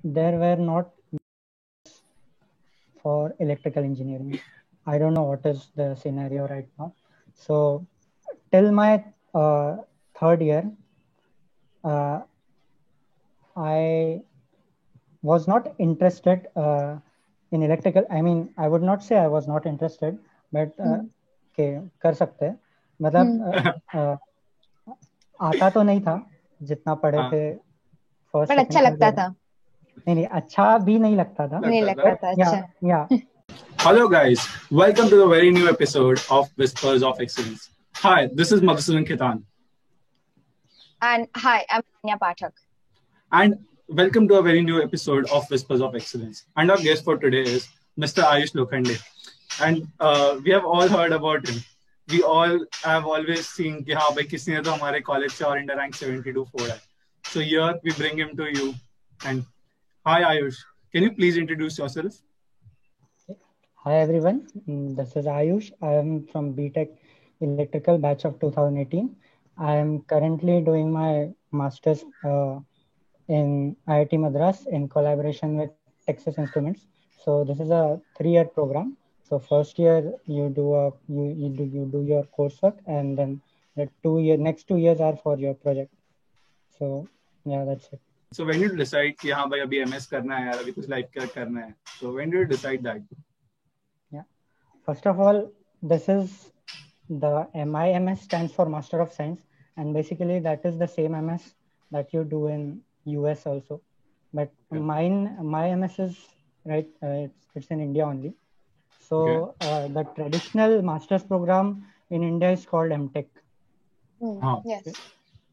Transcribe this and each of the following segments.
there were not for electrical engineering. I don't know what is the scenario right now. So till my third year, I was not interested in electrical. I mean, I would not say I was not interested, but okay, कर सकते हैं. मतलब आता तो नहीं था जितना पढ़े थे फर्स्ट पर अच्छा सेकंड लगता था. नहीं अच्छा भी नहीं लगता था. नहीं लगता था. अच्छा. Yeah. Hello guys, welcome to the very new episode of Whispers of Excellence. Hi, this is Madhusudan Khitan. And hi, I'm Anya Pathak. And welcome to a very new episode of Whispers of Excellence. And our guest for today is Mr. Ayush Lokhande. And we have all heard about him. We all have always seen कि हाँ भाई किसी ने तो हमारे college से और inter rank 72 फोड़ा है. So here we bring him to you. And hi Ayush, can you please introduce yourself? Hi everyone, this is Ayush. I am from BTech Electrical batch of 2018. I am currently doing my master's in IIT Madras in collaboration with Texas Instruments. So this is a 3-year program. So first year you do your coursework, and then the next 2 years are for your project. So yeah, that's it. So when you decide कि हाँ भाई अभी MS करना है यार अभी कुछ life का करना है, so when did you decide that? Yeah, first of all, this is the MIMS stands for Master of Science, and basically that is the same MS that you do in US also. But my MS is right. It's in India only. So the traditional master's program in India is called MTech. Yes.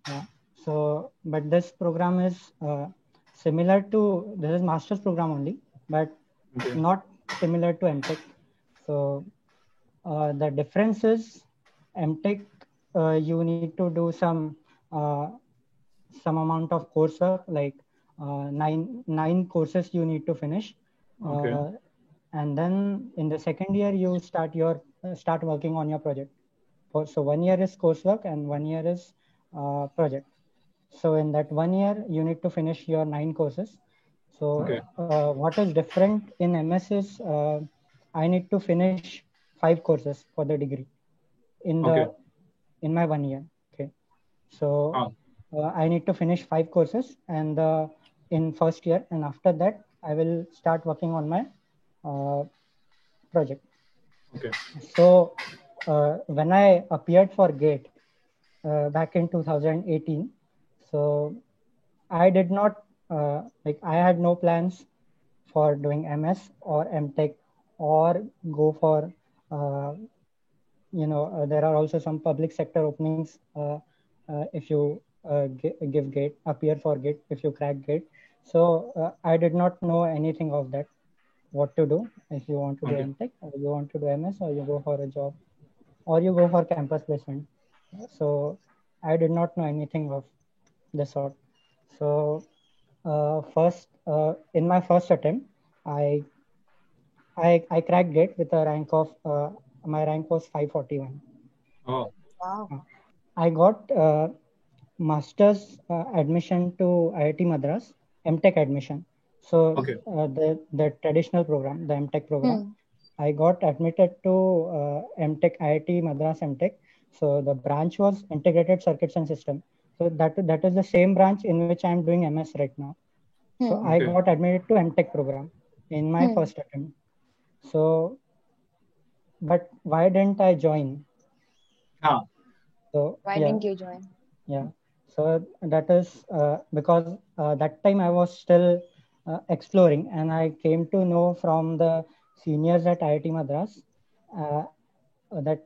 Yeah. So, but this program is similar to this is master's program only, but not similar to MTech. So the difference is MTech you need to do some amount of coursework, like nine courses you need to finish. And then in the second year you start working on your project. So 1 year is coursework and 1 year is project. So in that 1 year you need to finish your 9 courses. So what is different in MS is I need to finish 5 courses for the degree in my 1 year. Okay. So I need to finish 5 courses and in first year, and after that I will start working on my project. Okay. So when I appeared for GATE back in 2018, so I did not I had no plans for doing MS or MTech or go for there are also some public sector openings if you give GATE, appear for GATE, if you crack GATE. So I did not know anything of that, what to do if you want to do MTech or you want to do MS or you go for a job or you go for campus placement. So I did not know anything of the sort. So in my first attempt, I cracked GATE with a rank of my rank was 541. Oh. Wow. I got master's admission to IIT Madras, MTech admission. So the traditional program, the MTech program, I got admitted to MTech IIT Madras MTech. So the branch was Integrated Circuits and System. So that is the same branch in which I am doing MS right now. So I got admitted to MTech program in my first attempt. So, but why didn't I join? So why didn't you join? Yeah. So that is because that time I was still exploring, and I came to know from the seniors at IIT Madras that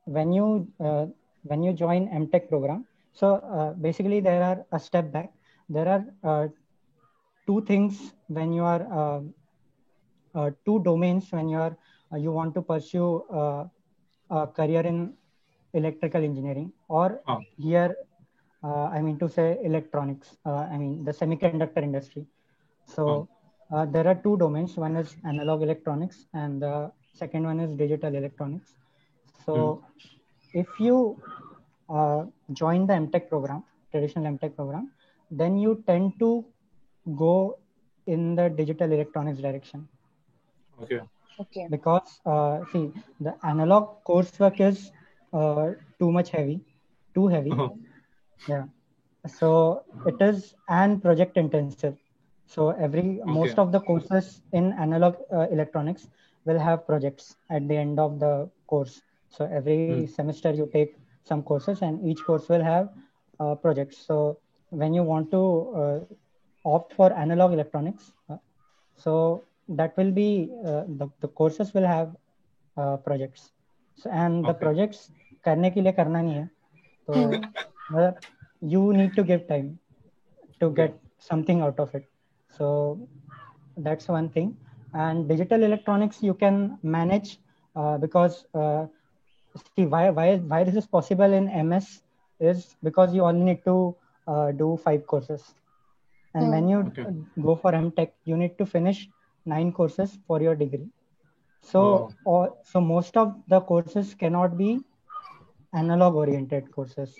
when you join MTech program, so basically there are a step back. There are two things when you are two domains when you want to pursue a career in electrical engineering, or here I mean to say electronics, I mean the semiconductor industry. So there are two domains. One is analog electronics and the second one is digital electronics. So if you join the MTech program, traditional MTech program, then you tend to go in the digital electronics direction. Okay. Okay. Because see, the analog coursework is too much heavy, too heavy. Oh, Yeah. So it is and project intensive. So most okay. of the courses in analog electronics will have projects at the end of the course. So every Hmm. semester you take some courses, and each course will have projects. So when you want to opt for analog electronics, so that will be the courses will have projects. So and the Okay. projects करने के लिए करना नहीं है. तो मतलब you need to give time to Okay. get something out of it. So that's one thing. And digital electronics you can manage because see why this is possible in MS is because you only need to do 5 courses. And when you Okay. go for MTech, you need to finish 9 courses for your degree. Oh. So most of the courses cannot be analog oriented courses.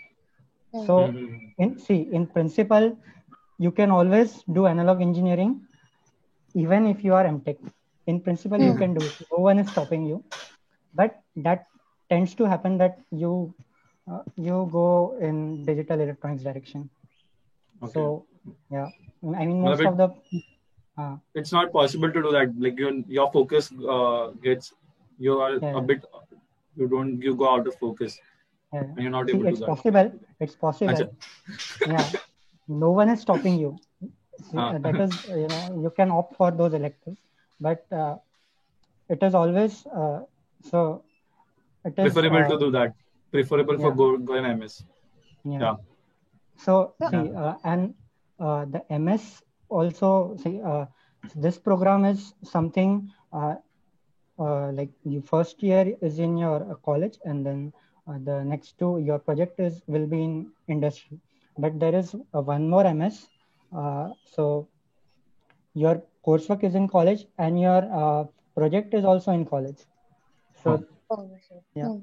So Hmm. in principle, you can always do analog engineering even if you are MTech. In principle, you can do it. No one is stopping you. But that tends to happen that you go in digital electronics direction. Okay. So yeah, I mean Matlab most of the uh, it's not possible to do that. Like your focus gets, you are a yeah, bit, you go out of focus yeah. and you're not See, able to it's do that. possible. It's Acha. possible. Yeah, no one is stopping you. See, Ah. that is, you can opt for those electives, but it is always so. It is Preferable to do that. Preferable for yeah, go in MS. yeah. Yeah. So Yeah. see, and the MS also see this program is something like your first year is in your college, and then the next two your project is will be in industry. But there is one more MS. So your coursework is in college, and your project is also in college. Oh, So yeah.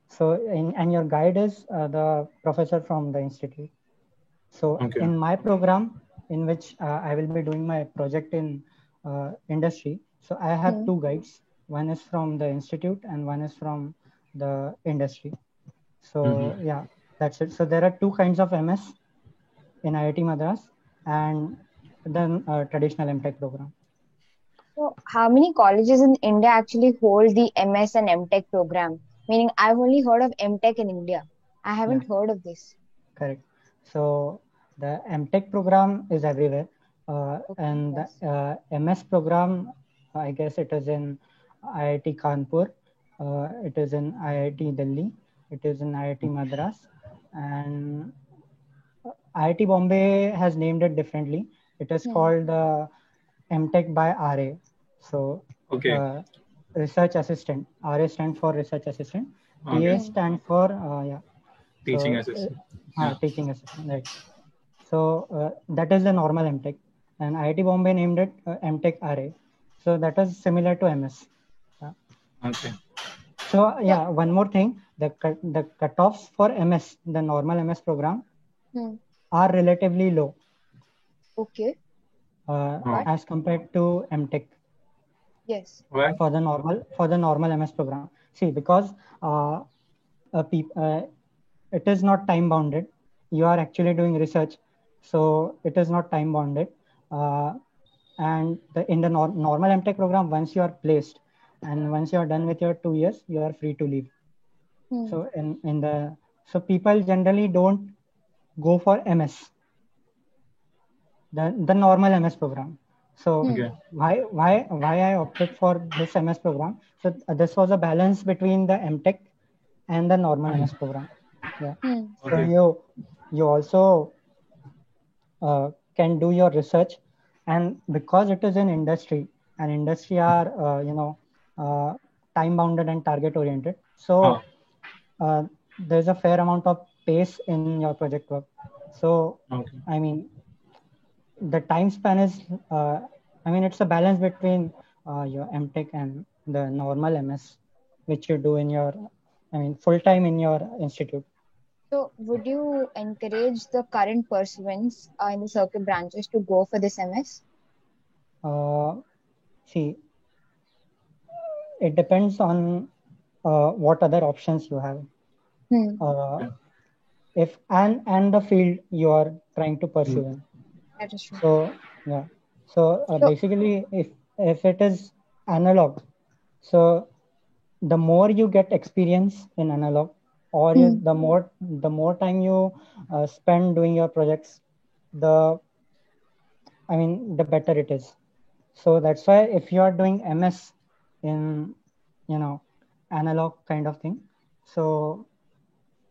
So and your guide is the professor from the institute. So okay. in my program, in which I will be doing my project in industry, so I have two guides. One is from the institute, and one is from the industry. So Mm-hmm. yeah, that's it. So there are two kinds of MS in IIT Madras, and then traditional MTech program. So, how many colleges in India actually hold the MS and MTech program? Meaning, I've only heard of MTech in India. I Yeah, haven't heard of this. correct. So the MTech program is everywhere, Okay, and the yes. MS program, I guess it is in IIT Kanpur, it is in IIT Delhi, it is in IIT Madras, and IIT Bombay has named it differently. It is called MTech by RA. So Okay. research assistant. RA stands for research assistant. TA Okay. stand for yeah. Teaching So assistant. Yeah. teaching assistant, right? So that is the normal MTech, and IIT Bombay named it MTech RA. So that is similar to MS. Yeah. Okay. So So, yeah, one more thing: the cutoffs for MS, the normal MS program, are relatively low okay, Oh. but as compared to MTech yes. Why? for the normal MS program. See, because uh, it is not time bounded. You are actually doing research, so it is not time bounded. Uh, and in the normal MTech program, once you are placed and once you are done with your 2 years, you are free to leave. So in the so people generally don't go for MS, the normal MS program. So Okay. why I opted for this MS program? So this was a balance between the MTech and the normal MS program. Yeah. So Okay. you also can do your research, and because it is an industry, and industry are uh, time bounded and target oriented. Ah. So there's a fair amount of pace in your project work. So Okay. I mean the time span is I mean it's a balance between your MTech and the normal MS which you do in your full time in your institute. So, would you encourage the current pursuants in the circuit branches to go for this MS? See, it depends on what other options you have. Uh, Yeah. if and the field you are trying to pursue in. That is true. So yeah. So So, basically, if it is analog, so the more you get experience in analog, or hmm, the more time you spend doing your projects, the the better it is. So that's why if you are doing MS in you know analog kind of thing, so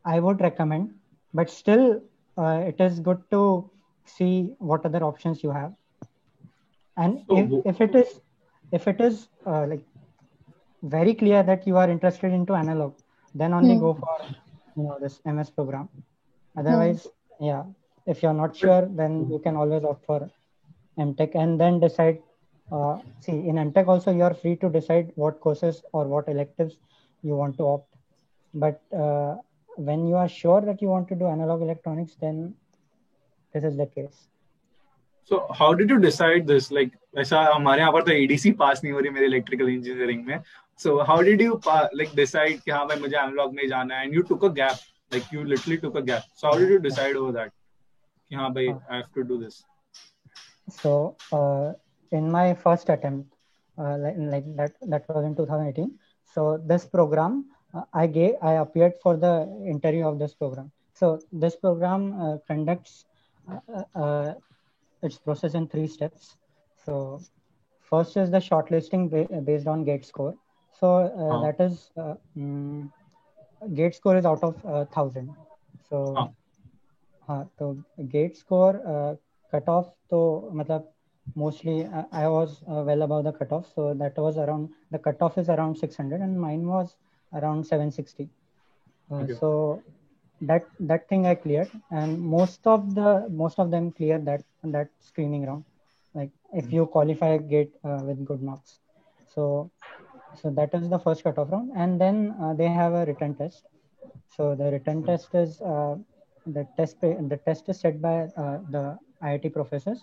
I would recommend, but still it is good to see what other options you have. And So, if it is like very clear that you are interested into analog, then only hmm, go for this MS program. hmm. Otherwise, yeah, if you're not but sure, then you can always opt for MTech and then decide. See, in MTech also you are free to decide what courses or what electives you want to opt. But when you are sure that you want to do analog electronics, then this is the case. So how did you decide this? Like, ऐसा हमारे यहाँ पर तो ADC पास नहीं हो रही मेरी electrical engineering में. So how did you like decide कि हाँ भाई मुझे analog में जाना है? And you took a gap. Like you literally took a gap. So how Yeah, did you yeah. decide over that? कि हाँ भाई Uh, I have to do this. so in my first attempt, that was in 2018. So this program, I appeared for the interview of this program. So this program conducts its process in 3 steps. So first is the shortlisting based on gate score. So हाँ that is gate score is out of 1,000. So हाँ हाँ तो gate score cut off तो मतलब mostly I was well above the cutoff, so that was around the cutoff is around 600 and mine was around 760. okay So that thing I cleared, and most of them cleared that screening round. Like if you qualify gate with good marks, so that is the first cutoff round, and then they have a written test. So the written test is the test is set by the IIT professors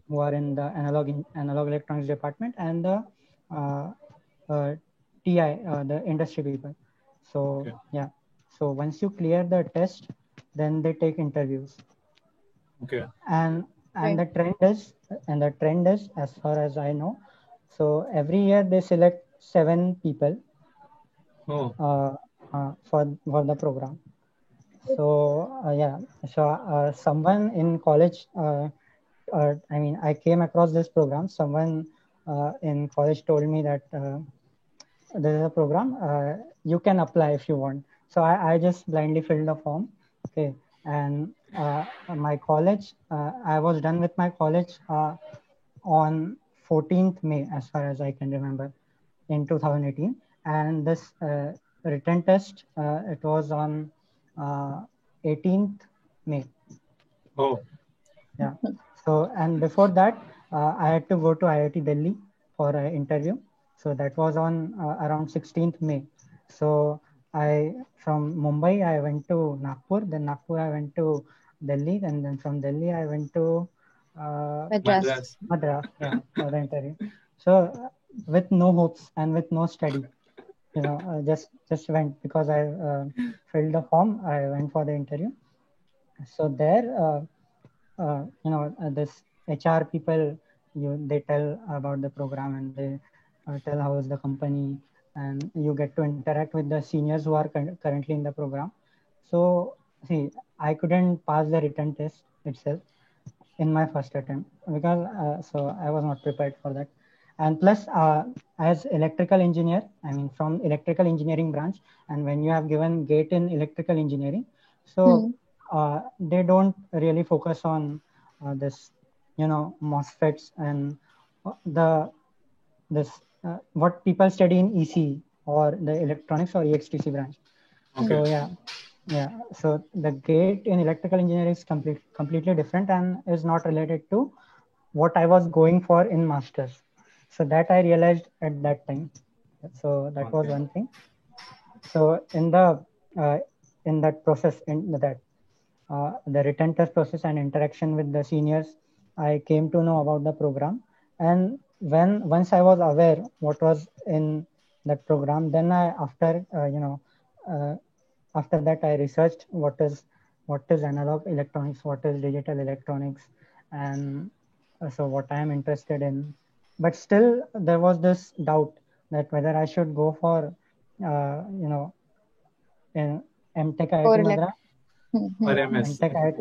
who are in the analog electronics department and the uh, uh, TI the industry people. So okay yeah, so once you clear the test, then they take interviews, okay and Right. the trend is as far as I know. So every year they select 7 people oh uh, for the program. So yeah, so someone in college, I came across this program. Someone in college told me that there is a program. You can apply if you want. So I just blindly filled the form. Okay, and my college, I was done with my college on 14th May, as far as I can remember, in 2018. And this written test, it was on 18th May. oh Yeah. So, and before that, I had to go to IIT Delhi for an interview. So that was on around 16th May. So from Mumbai, I went to Nagpur. Then Nagpur, I went to Delhi. And then from Delhi, I went to Madras. Madras Madras, yeah, for the interview. So with no hopes and with no study, just went because I filled the form. I went for the interview. So there, this HR people, they tell about the program and they tell how is the company, and you get to interact with the seniors who are currently in the program. So see, I couldn't pass the written test itself in my first attempt because so I was not prepared for that. And plus, as electrical engineer, from electrical engineering branch, and when you have given gate in electrical engineering, so Hmm. they don't really focus on this, MOSFETs and the this what people study in EC or the electronics or EXTC branch. okay So yeah. So the gate in electrical engineering is completely different and is not related to what I was going for in masters. So that I realized at that time. So that was okay one thing. So uh, in that process, in that the written test process and interaction with the seniors, I came to know about the program, and once I was aware what was in that program, then I uh, after that I researched what is analog electronics, what is digital electronics, and so what I am interested in. But still, there was this doubt that whether I should go for you know in MTech Or IIT Madras. or Hmm. MS. MTech IIT,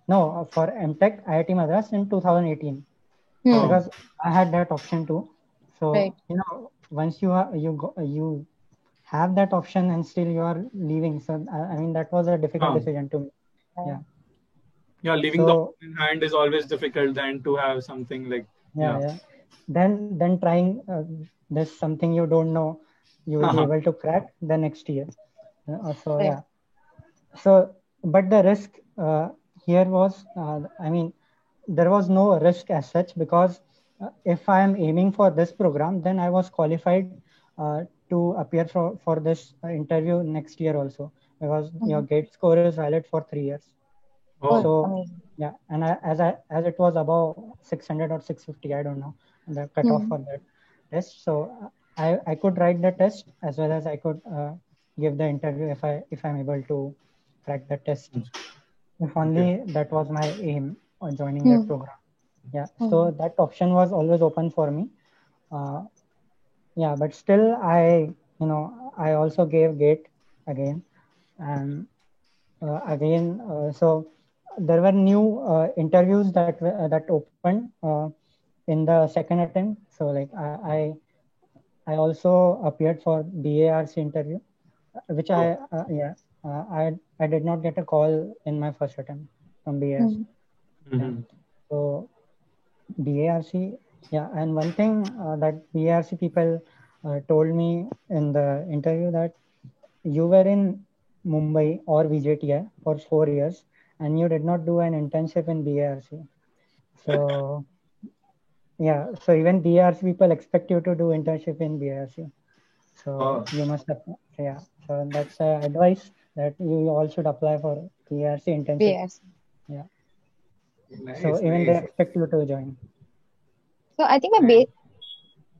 no, for MTech IIT Madras in 2018, Hmm. because I had that option too. Right. So once you have that option and still you are leaving. So I mean that was a difficult Oh. decision to me. Yeah. Yeah, leaving the So option in hand is always difficult than to have something like, yeah, yeah. yeah. Then trying this something you don't know, you will be able to crack the next year. So Right. yeah. So but the risk here was, I mean, there was no risk as such, because if I am aiming for this program, then I was qualified to appear for this interview next year also, because your gate score is valid for 3 years. Oh, Oh, So amazing. yeah, and as it was above 600 or 650, I don't know the cutoff Hmm. for that test. So I could write the test as well as I could give the interview if I'm able to crack the test. If okay. only that was my aim on joining that Hmm. program. Yeah, Hmm. so that option was always open for me. Uh, yeah, but still I also gave gate again, and so there were new interviews that opened in the second attempt. So like I also appeared for BARC interview, which Oh. I did not get a call in my first attempt from BARC. Hmm. Yeah, Mhm. so BARC, yeah, and one thing that BARC people told me in the interview, that you were in Mumbai or VJTI for 4 years and you did not do an internship in BARC. So yeah, so even BARC people expect you to do internship in BARC. So Oh, you must have, yeah. So that's advice that you all should apply for BARC internship. Yes. Yeah. So nice, even they nice, expect you to join. So I think my nice.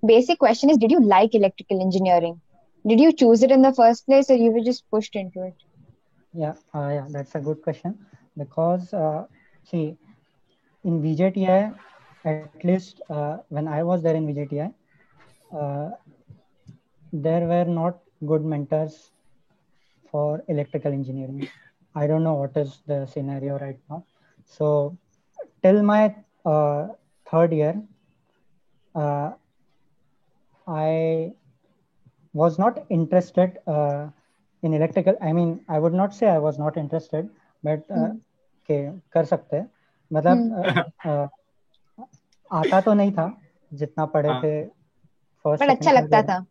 basic question is, did you like electrical engineering? Did you choose it in the first place, or you were just pushed into it? Yeah, that's a good question, because see, in VJTI, at least when I was there in VJTI, uh, there were not good mentors for electrical engineering. I don't know what is the scenario right now. So till my third year, uh, I was not interested in electrical. I mean, I would not say I was not interested, but Hmm. okay, कर सकते हैं. मतलब Hmm. अ, आता तो नहीं था जितना पढ़े हाँ, थे फर्स्ट But सेकंड अच्छा थर्ड लगता ईयर में. था.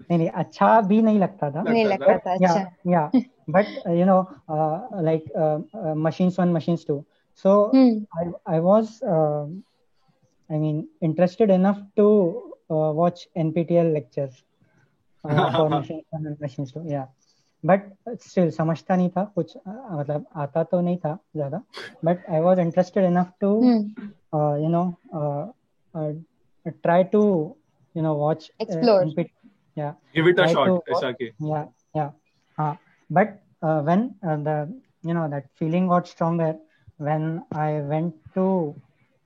नहीं नहीं, अच्छा भी नहीं लगता था, नहीं लगता था. लगता but था. yeah, अच्छा. yeah, but like machines one, machines two. So Hmm. I was I mean interested enough to watch NPTEL lectures for machines one and machines two. Yeah, but still समझता नहीं था कुछ, मतलब आता तो नहीं था ज़्यादा, but I was interested enough to Hmm. uh, you know uh, uh, try to watch Explore. NPTEL. Yeah, Give it a try shot, to watch. ऐसा कि. Yeah, yeah. But when the that feeling got stronger when I went to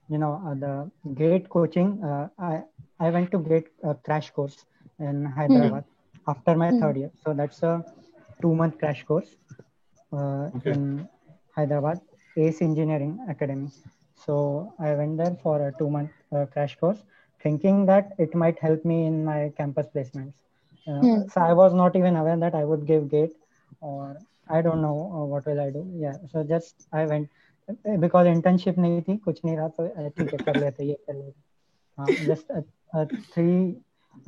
the GATE coaching. I went to GATE crash course in Okay, Hmm. Hyderabad after my Hmm. third year. So that's a 2-month crash course okay. in Hyderabad, ACE Engineering Academy. So I went there for a 2-month crash course, thinking that it might help me in my campus placements. Hmm. So I was not even aware that I would give GATE, or I don't know what will I do. Yeah, so just I went because internship नहीं थी, कुछ नहीं रहा, तो ठीक है कर लेते, ये कर लेते. Just uh, three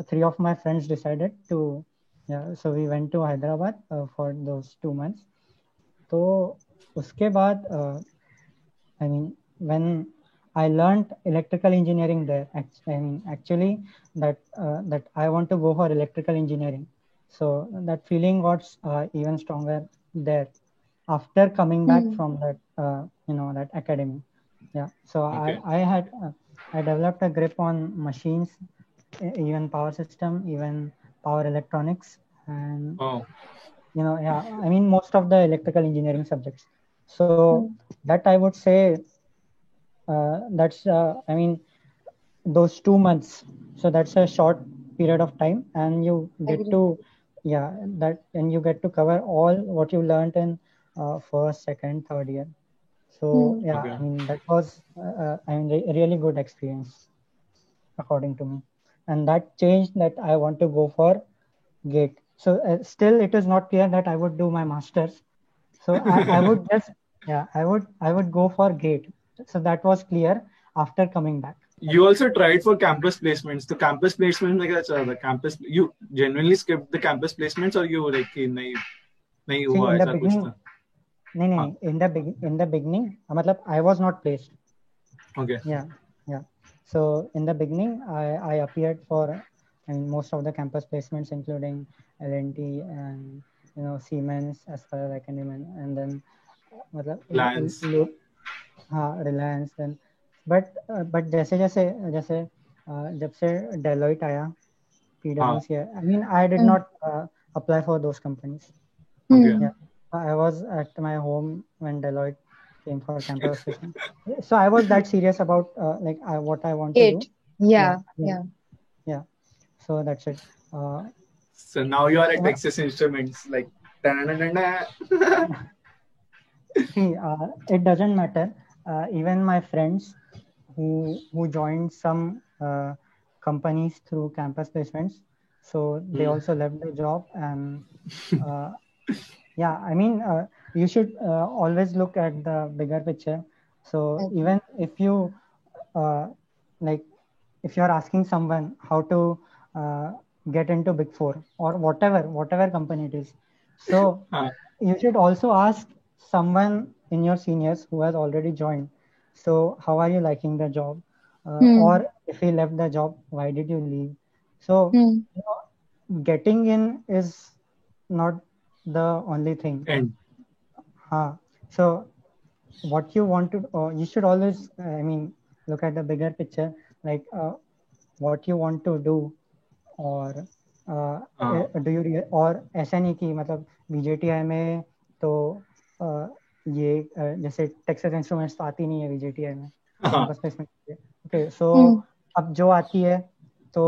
three of my friends decided to, yeah, so we went to Hyderabad for those 2 months. तो उसके बाद I mean when I learned electrical engineering there, I mean actually that I want to go for electrical engineering. So that feeling got even stronger there after coming back Hmm. from that that academy. Yeah, so Okay. I had I developed a grip on machines, even power system, even power electronics, and Oh, yeah, I mean most of the electrical engineering subjects. So that I would say that's I mean those 2 months. So that's a short period of time, and you get Agree. to that, and you get to cover all what you learned in first, second, third year. So yeah, okay. I mean that was I mean a really good experience according to me, and that changed that I want to go for GATE. So still it is not clear that I would do my masters. So I would just I would go for GATE. So that was clear after coming back. You also tried for campus placements. The campus placement, like the campus, you genuinely skipped the campus placements, or you like कि नहीं See हुआ in the ऐसा कुछ beginning, था? नहीं नहीं हाँ, नहीं, in the beginning, मतलब I was not placed. okay. Yeah, yeah. So in the beginning, I appeared for I mean, most of the campus placements, including L&T and Siemens as far as I can remember, and then मतलब Plans. हाँ Reliance then, but जैसे जैसे जैसे जब से Deloitte आया, हाँ, PwC, I mean I did not apply for those companies. okay. Yeah, I was at my home when Deloitte came for campus placement. So I was that serious about like what I want to do. It. Yeah, Yeah. yeah, Yeah. yeah. So that's it. Uh, So now you are at uh, Texas Instruments, like. Da-na-na-na-na. See, it doesn't matter. Even my friends who joined some companies through campus placements, so they also left the job. And uh, yeah, I mean, you should always look at the bigger picture. So Agree. even if you uh, like, if you are asking someone how to uh, get into Big Four or whatever company it is, so हाँ, you should also ask someone in your seniors who has already joined. So how are you liking the job? Hmm. Or if he left the job, why did you leave? So Hmm. getting in is not the only thing. end. So what you want to, you should always, I mean, look at the bigger picture, like what you want to do, और हाँ, do you और ऐसा नहीं कि मतलब VJTI में तो ये जैसे टेक्सास इंस्ट्रूमेंट्स तो आती नहीं है VJTI में हाँ, कैंपस प्लेसमेंट के लिए. Okay so Hmm. अब जो आती है तो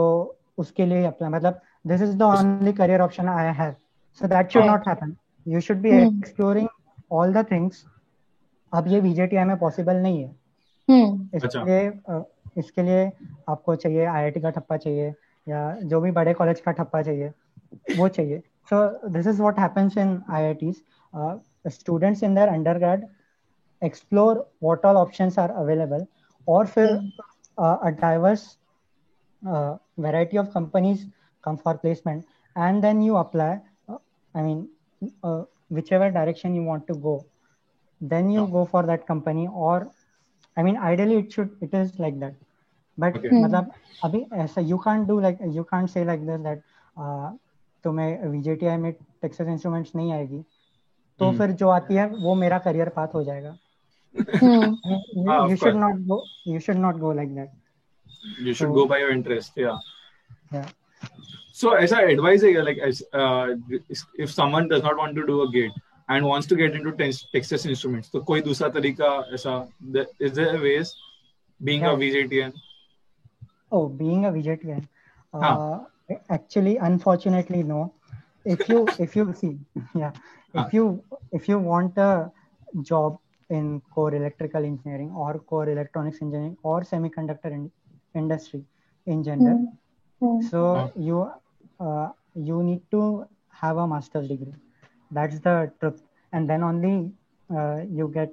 उसके लिए अप्लाई, मतलब this is the only career option I have. So that should हाँ, not Right. Happen. You should be Hmm. Exploring all the things. अब ये VJTI में पॉसिबल नहीं है. Hmm. इसके अच्छा. लिए इसके लिए आपको चाहिए IIT का ठप्पा चाहिए, या जो भी बड़े कॉलेज का ठप्पा चाहिए वो चाहिए. So this is what happens in IITs. Students in their undergrad explore what all options are available, or फिर Hmm. a diverse variety of companies come for placement, and then you apply. I mean, whichever direction you want to go, then you हाँ, go for that company. Or I mean, ideally it is like that. But okay. Hmm. मतलब अभी ऐसा you can't do, like you can't say like this that तुम्हें VJTI में Texas instruments नहीं आएगी तो फिर जो आती है वो मेरा करियर पाथ हो जाएगा. Hmm. Of You should course. not go, you should not go like that. You should go So by your interest. Yeah. yeah, So, as I advise, like if someone does not want to do a gate and wants to get into Texas Instruments, तो कोई दूसरा तरीका ऐसा is there ways being a yeah. VJTN? Oh, being a VJTN, हाँ, uh, actually, unfortunately, no. If you see, yeah, हाँ, if you want a job in core electrical engineering or core electronics engineering or semiconductor industry in general, Hmm. Hmm. so हाँ, you need to have a master's degree. That's the truth, and then only you get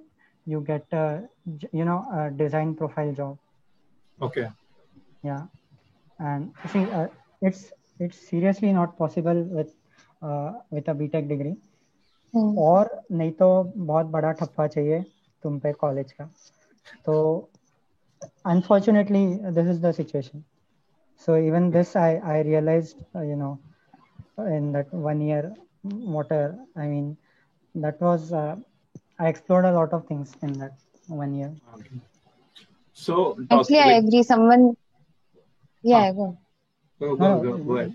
a, a design profile job. okay, Yeah. And see, it's seriously not possible with a BTech degree. Hmm. और नहीं तो बहुत बड़ा ठप्पा चाहिए तुम पे college का. तो unfortunately this is the situation. So even this I realized in that 1 year, whatever I mean, that was I explored a lot of things in that 1 year. okay. So, Actually, I agree. Someone, yeah, go. Go ahead.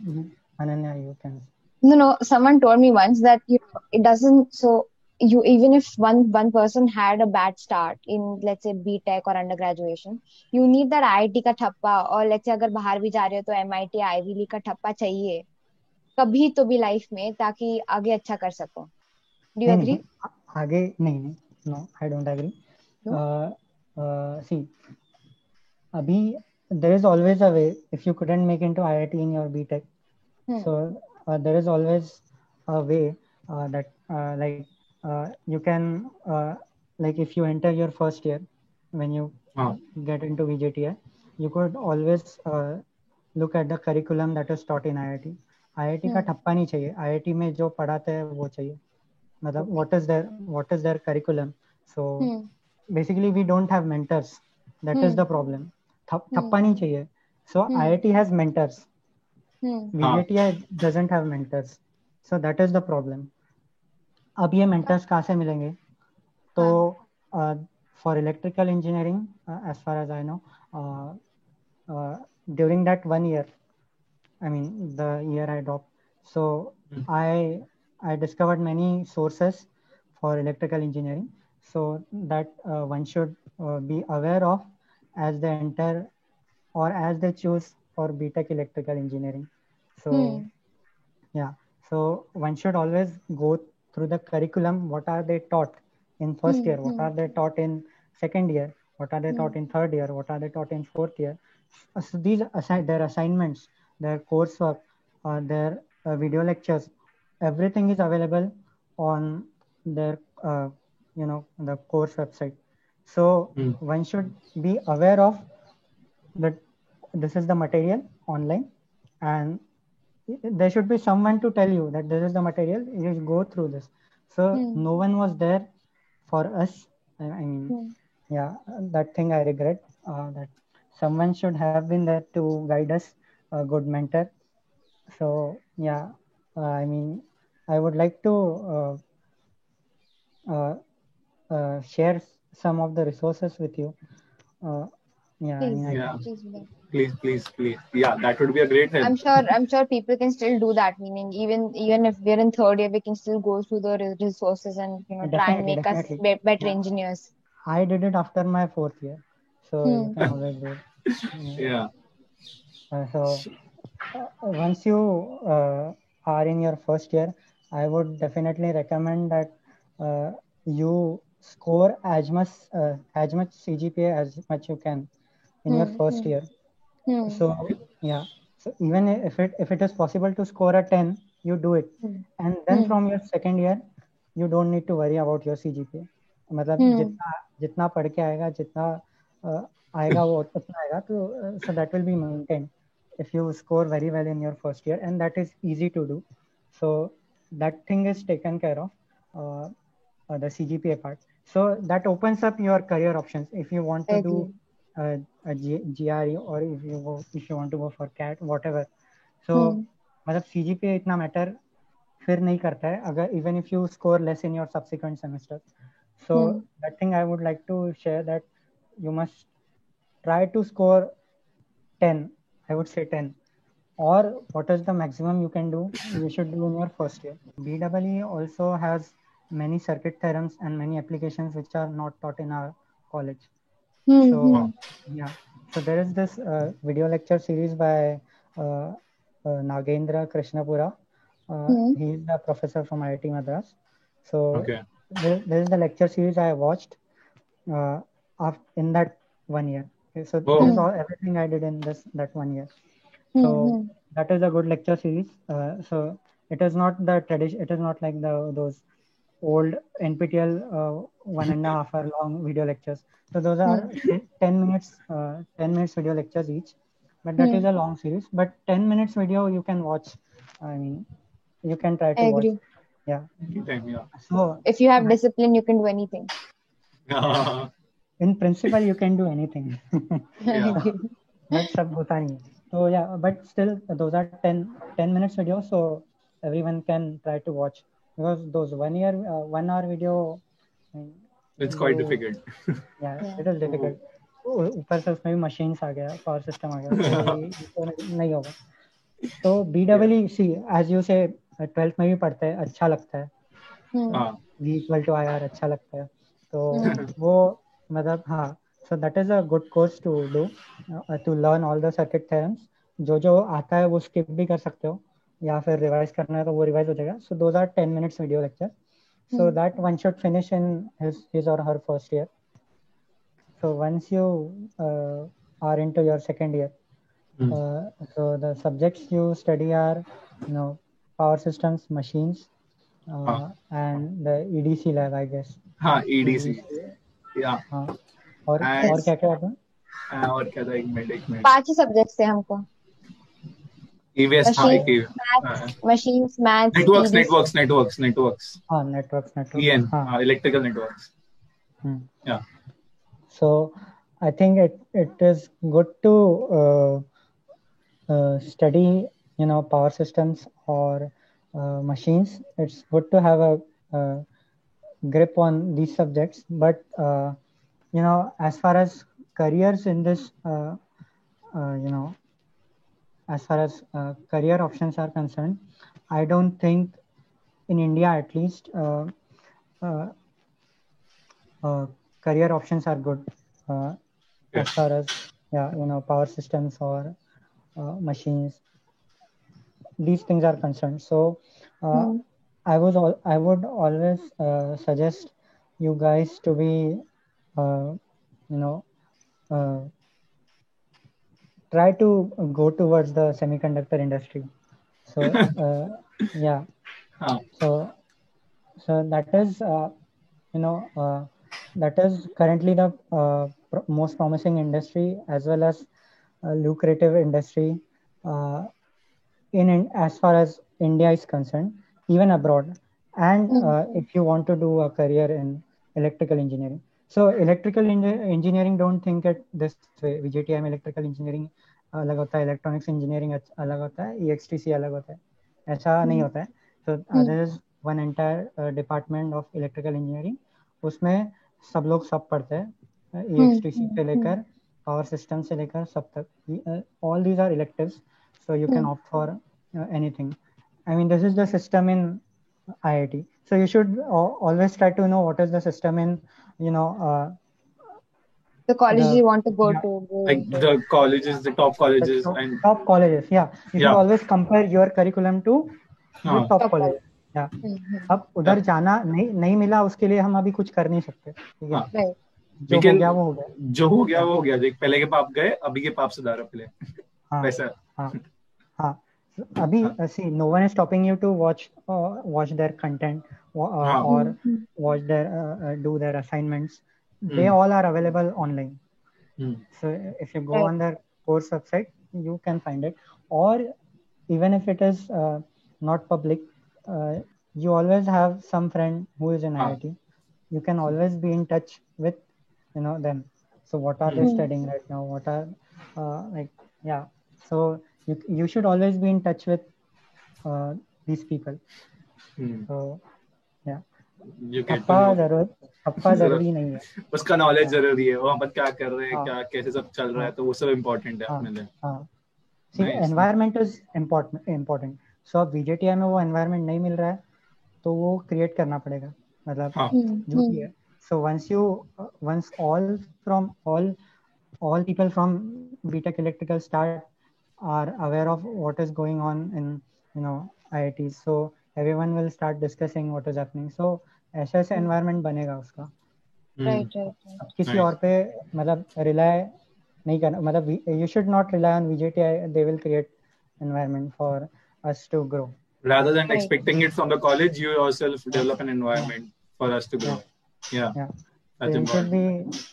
Ananya, you can. No. Someone told me once that it doesn't. So you even if one person had a bad start in, let's say, B.Tech or undergraduation, you need that IIT का ठप्पा, और let's say अगर बाहर भी जा रहे हो तो MIT Ivy League का ठप्पा चाहिए कभी तो भी लाइफ में, ताकि आगे अच्छा कर सको. Do you agree? आगे नहीं. No, I don't agree. No? See, abhi there is always a way. If you couldn't make into IIT in your B.Tech, so there is always a way that you can like if you enter your first year when you get into VJTI, you could always look at the curriculum that is taught in IIT. IIT का ठप्पा नहीं चाहिए. IIT में जो पढ़ाते हैं वो चाहिए. मतलब what is their curriculum? So basically we don't have mentors. That is the problem. ठप्पा नहीं चाहिए. So IIT has mentors. VJTI doesn't have mentors. So that is the problem. अब ये mentors कहाँ से मिलेंगे? तो for electrical engineering, as far as I know, during that 1 year, I mean the year I dropped, so I discovered many sources for electrical engineering, so that one should be aware of as they enter or as they choose for B.Tech electrical engineering. So yeah, so one should always go through the curriculum. What are they taught in first year? What are they taught in second year? What are they taught in third year? What are they taught in fourth year? So these their assignments, their coursework, their video lectures, everything is available on their the course website. So one should be aware of that this is the material online, and there should be someone to tell you that this is the material, you go through this. So no one was there for us. I mean, yeah, that thing I regret, that someone should have been there to guide us, a good mentor. So yeah, I mean, I would like to share some of the resources with you. Yeah, I mean, Please. Please. Yeah, that would be a great help. I'm sure people can still do that. Meaning, even if we're in third year, we can still go through the resources and try and make us better engineers. I did it after my fourth year, so you can always do it. Yeah. So once you are in your first year, I would definitely recommend that you score as much CGPA as much you can in your first year. So yeah, so even if it is possible to score a 10, you do it, and then from your second year, you don't need to worry about your CGPA. मतलब जितना पढ़ के आएगा, जितना आएगा वो उतना आएगा, तो so that will be maintained if you score very well in your first year, and that is easy to do. So that thing is taken care of, the CGPA part. So that opens up your career options if you want to do a GRE, or if you want to go for CAT, whatever. So मतलब CGPA इतना matter फिर नहीं करता है अगर even if you score less in your subsequent semester. So that thing I would like to share, that you must try to score 10. I would say 10. Or what is the maximum you can do? You should do in your first year. BEE also has many circuit theorems and many applications which are not taught in our college. So yeah, so there is this video lecture series by Nagendra Krishnapura. He is the professor from IIT Madras. So there is the lecture series I watched in that 1 year. Okay, so this is everything I did in that 1 year. So that is a good lecture series. So it is not the tradition. It is not like those old NPTEL 1.5 hour long video lectures. So those are 10 minutes video lectures each. But that is a long series. But 10 minutes video you can watch. I mean, you can try to watch. Yeah. So if you have discipline, you can do anything. In principle, you can do anything. But sab hota nahi. So yeah, but still those are 10 minutes video, so everyone can try to watch, because those 1 hour video, it's quite difficult. Yeah, it is difficult. ऊपर से उसमें भी machines आ गया, power system आ गया, तो ये तो नहीं होगा. तो BEE सी एज यू से 12th में भी पढ़ते हैं, अच्छा लगता है. V=IR अच्छा लगता है. तो वो मतलब हाँ, so that is a good course to do, to learn all the circuit theorems. जो आता है वो स्किप भी कर सकते हो, या फिर रिवाइज करना है तो वो रिवाइज हो जाएगा. So those are 10 minutes video lecture. So that one should finish in his or her first year. So once you are into your second year, so the subjects you study are, power systems, machines, and the EDC lab, I guess. हाँ, EDC. Yeah. हाँ. और क्या क्या था? और क्या था? एक मिनट. 5 ही सब्जेक्ट्स थे हमको. EVS, machines, maths, networks. हाँ, networks. EN, electrical networks. Yeah. So I think it is good to study, power systems or machines. It's good to have a grip on these subjects, but as far as careers in this, as far as career options are concerned, I don't think in India at least career options are good as far as power systems or machines, these things are concerned. So I would always suggest you guys to be try to go towards the semiconductor industry. So yeah. So that is that is currently the most promising industry, as well as lucrative industry in as far as India is concerned, even abroad. And if you want to do a career in electrical engineering, so electrical engineering, don't think it this way. VJTI में electrical engineering अलग होता है, electronics engineering अलग होता है, EXTC अलग होता है, ऐसा नहीं होता है. So there is one entire department of electrical engineering. उसमें सब लोग सब पढ़ते हैं, EXTC से लेकर power system से लेकर सब तक. All these are electives, so you can opt for anything. I mean, this is the system in IIT. So you should always try to know what is the system in, the colleges you want to go to. Like the colleges, the top colleges. Top colleges, yeah. You should always compare your curriculum to the top college. Yeah. अब उधर जाना नहीं मिला, उसके लिए हम अभी कुछ कर नहीं सकते. ठीक है. जो हो गया वो हो गया. देख, पहले के पाप गए, अभी के पाप सुधारो पहले. वैसा. हाँ. Abhi, see, no one is stopping you to watch their content or watch their do their assignments. They all are available online. So if you go on their course website, you can find it. Or even if it is not public, you always have some friend who is in IIT. You can always be in touch with them. So what are they studying right now? What are So you should always be in touch with these people. So थप्पा जरूरी नहीं है, उसका knowledge जरूरी है. वहाँ पर क्या कर रहे हैं, क्या कैसे सब चल रहा है, तो वो सब इम्पोर्टेंट है अपने लिए. See, environment is important. So अब VJTI में वो environment नहीं मिल रहा है, तो वो create करना पड़ेगा, मतलब जो भी है. So once all people from BTech Electrical start are aware of what is going on in IITs, so everyone will start discussing what is happening. So ऐसा environment बनेगा उसका. Right. किसी और पे मतलब rely नहीं करना, मतलब you should not rely on VJTI. They will create environment for us to grow. Rather than expecting it from the college, you yourself develop an environment for us to grow. Yeah. That's important.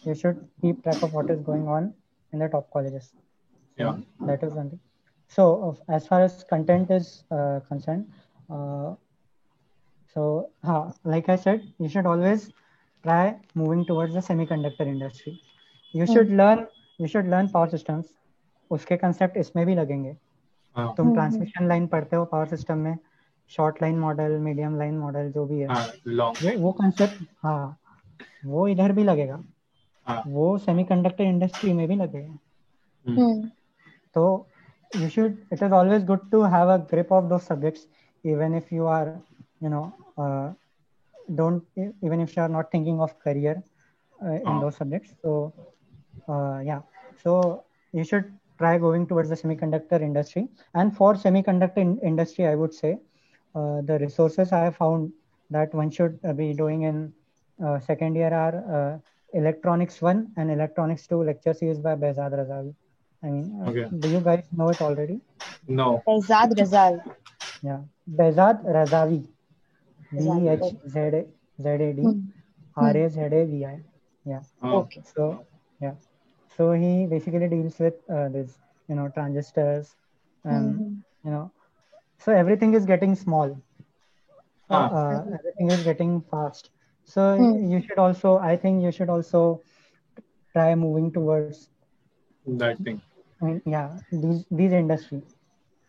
You should keep track of what is going on in the top colleges. So that is one thing. So as far as content is concerned, like I said, you should always try moving towards the semiconductor industry. You should learn power systems. उसके concept इसमें भी लगेंगे. तुम transmission line पढ़ते हो power system में, short line model, medium line model, जो भी है, वो कंसेप्ट वो इधर भी लगेगा. वो सेमीकंडक्टर इंडस्ट्री में भी लगेगा. So it is always good to have a grip of those subjects, even if you are, even if you are not thinking of career in those subjects. So so you should try going towards the semiconductor industry. And for semiconductor industry, I would say the resources I have found that one should be doing in second year are Electronics 1 and Electronics 2 lecture series by Behzad Razavi. I mean, do you guys know it already? No. Behzad Razal. Yeah, Behzad Razavi. BHZAD RAZAVI. Yeah. Okay. So he basically deals with this, transistors, and so everything is getting small. Everything is getting fast. So you should also, I think you should also try moving towards that thing. I mean, these industries.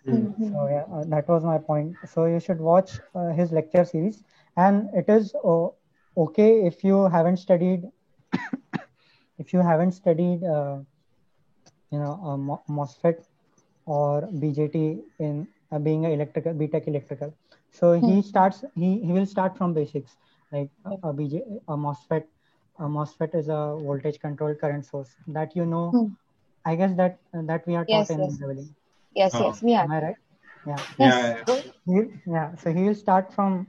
So that was my point. So you should watch his lecture series, and it is okay if you haven't studied MOSFET or BJT in being a electrical BTech electrical. So he will start from basics, like a MOSFET. A MOSFET is a voltage controlled current source that I guess that we are taught in leveling. Yes, we are. Am I right? Yeah. Yeah. So he will start from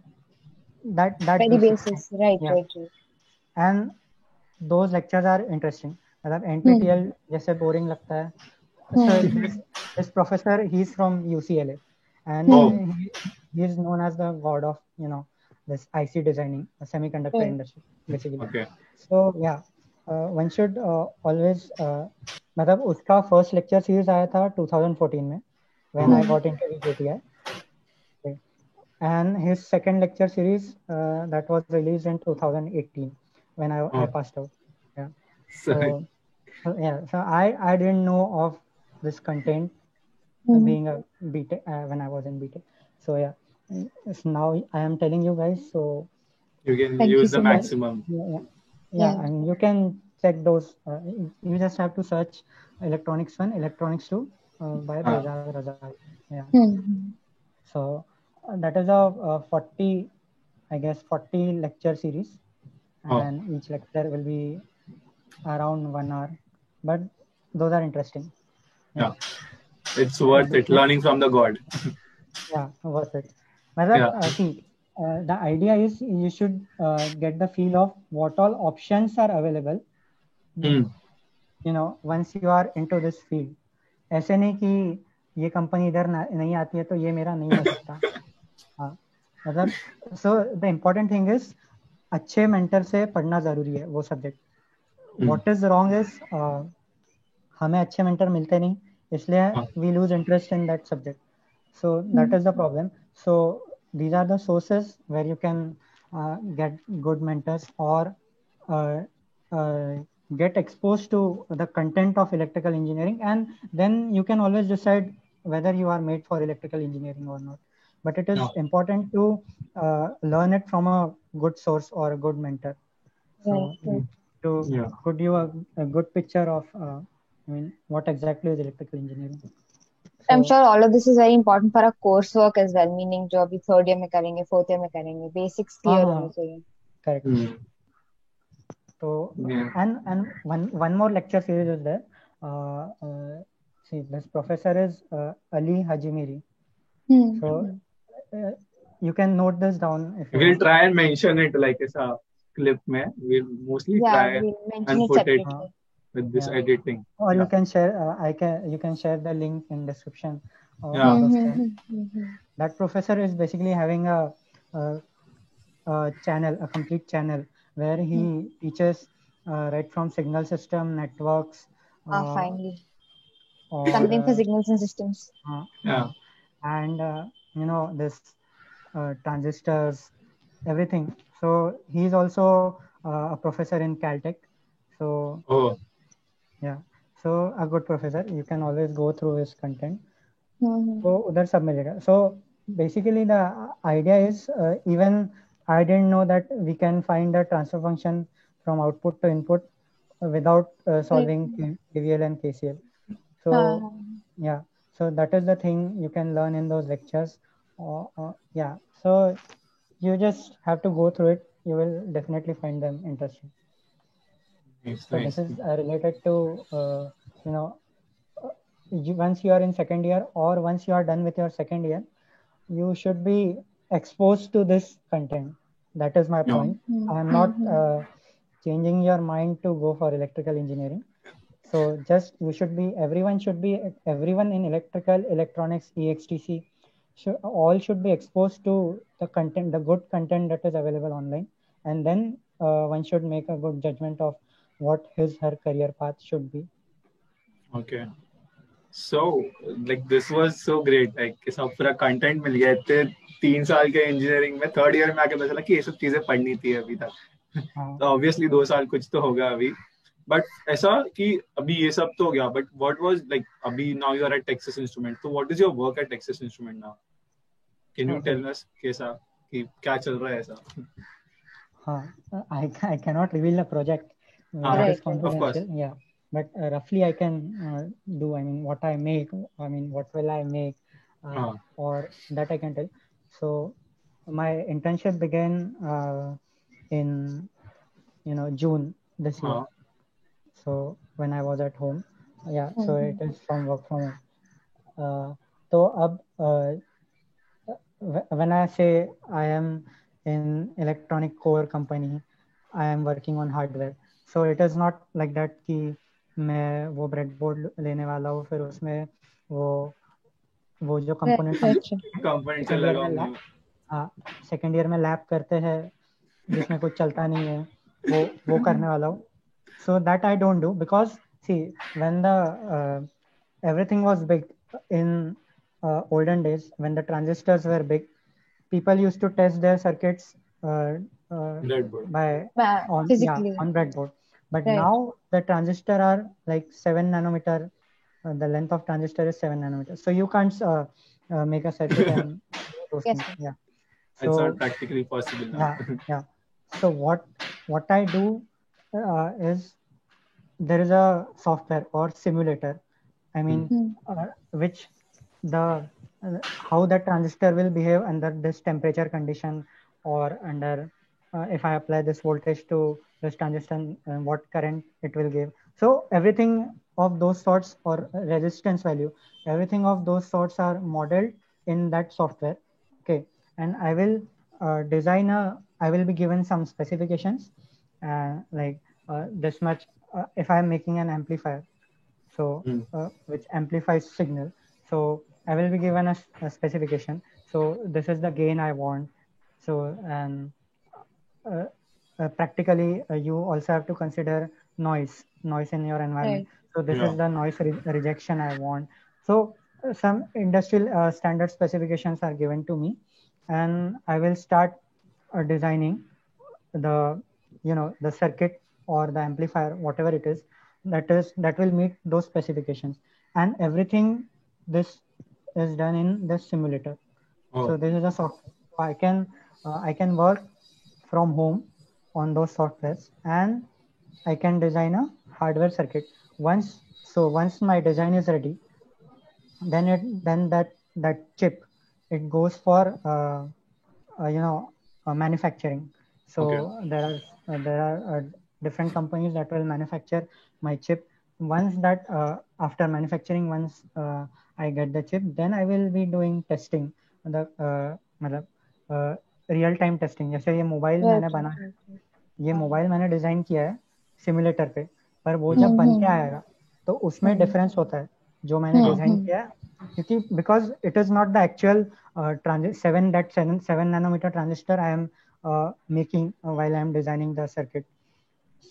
that very basis, right. And those lectures are interesting. मतलब NPTEL जैसे boring लगता है. So this professor, he's from UCLA, and he is known as the god of this IC designing, semiconductor industry basically. Okay. So one should always मतलब उसका first lecture series आया था 2014 में when I got into VJTI. And his second lecture series that was released in 2018 when I passed out. So I didn't know of this content being a BTech when I was in BTech. So so now I am telling you guys, so you can use the maximum. And you can check those. You just have to search Electronics 1, Electronics 2 by Behzad Razavi. So that is a 40 lecture series, and each lecture will be around 1 hour, but those are interesting. It's worth it, learning from the god. Worth it. See, the idea is you should get the feel of what all options are available once you are into this field. ऐसे नहीं कि ये company इधर नहीं आती है तो ये मेरा नहीं हो सकता. मतलब so the important thing is अच्छे मेंटर से पढ़ना जरूरी है वो subject. What is wrong is हमें अच्छे मेंटर मिलते नहीं, इसलिए we lose interest in that subject. So that is the problem. So these are the sources where you can get good mentors or get exposed to the content of electrical engineering, and then you can always decide whether you are made for electrical engineering or not. But it is important to learn it from a good source or a good mentor. So to give you a good picture of what exactly is electrical engineering. So, I'm sure all of this is very important for a coursework as well, meaning जो अभी third year में करेंगे, fourth year में करेंगे, basics clear होने चाहिए. Correct. So and one more lecture series is there. See, this professor is Ali Hajimiri. So you can note this down. If we'll try and mention it like a clip. We'll mostly try and put it with this editing. Or you can share. You can share the link in description. That professor is basically having a channel, a complete channel where he teaches right from signal system, networks. Finally. Something for signals and systems. And this transistors, everything. So he's also a professor in Caltech. So so a good professor. You can always go through his content. So udhar sab milega. So basically the idea is even I didn't know that we can find a transfer function from output to input without solving KVL and KCL. So yeah, so that is the thing you can learn in those lectures. Yeah, so you just have to go through it. You will definitely find them interesting. So this is related to you know once you are in second year or once you are done with your second year, you should be exposed to this content. That is my point. I am not changing your mind to go for electrical engineering. So just everyone in electrical, electronics, EXTC, all should be exposed to the content, the good content that is available online. And then one should make a good judgment of what her career path should be. Okay. So, like, this was so great. Like, सब पूरा content मिल गया थे 3 साल के engineering में, third year में आके पता चला कि ये सब चीजें पढ़नी थी अभी तक. तो obviously 2 साल कुछ तो होगा अभी. But ऐसा कि अभी ये सब तो हो गया. But what was like अभी now you are at Texas Instruments. So what is your work at Texas Instruments now? Can you tell us कैसा कि क्या चल रहा है ऐसा? I cannot reveal the project. That is confidential. Yeah. But roughly I can do, I mean, what I make, I mean, what will I make, or that I can tell. So my internship began in, June this year. So when I was at home, yeah, so it is from work from home. So when I say I am in electronic core company, I am working on hardware. So it is not like that कि मैं वो breadboard लेने वाला हूँ फिर उसमें वो जो कंपोनेंट सेकेंड ईयर में लैब करते हैं जिसमें कुछ चलता नहीं है वो करने वाला हूँ. So that I don't do because see when the everything was big in olden days when the transistors were big, people used to test their circuits on breadboard. But now the transistor are like 7 nanometer. The length of transistor is 7 nanometers. So you can't make a circuit and those things. Yeah. So, it's not practically possible now. Yeah. So what I do is there is a software or simulator. I mean, which how the transistor will behave under this temperature condition or under if I apply this voltage to this transistor, what current it will give. So everything of those sorts or resistance value, everything of those sorts are modeled in that software. Okay, and I will I will be given some specifications like this much. If I am making an amplifier, so which amplifies signal, so I will be given a specification. So this is the gain I want. So and practically you also have to consider noise in your environment. Right. So this is the noise rejection I want. So some industrial standard specifications are given to me, and I will start designing the the circuit or the amplifier, whatever it is, that will meet those specifications. And everything this is done in this simulator. So this is a software. I can work from home on those softwares, and I can design a hardware circuit. Once my design is ready, then that chip, it goes for manufacturing. So there are different companies that will manufacture my chip. Once that after manufacturing, once I get the chip, then I will be doing testing, the real time testing. जैसे ये mobile मैंने design किया है simulator पे, पर वो जब बन के आएगा तो उसमें डिफरेंस होता है जो मैंने डिजाइन किया है, क्योंकि because it is not the actual 7 nanometre transistor I am making while I am designing the circuit.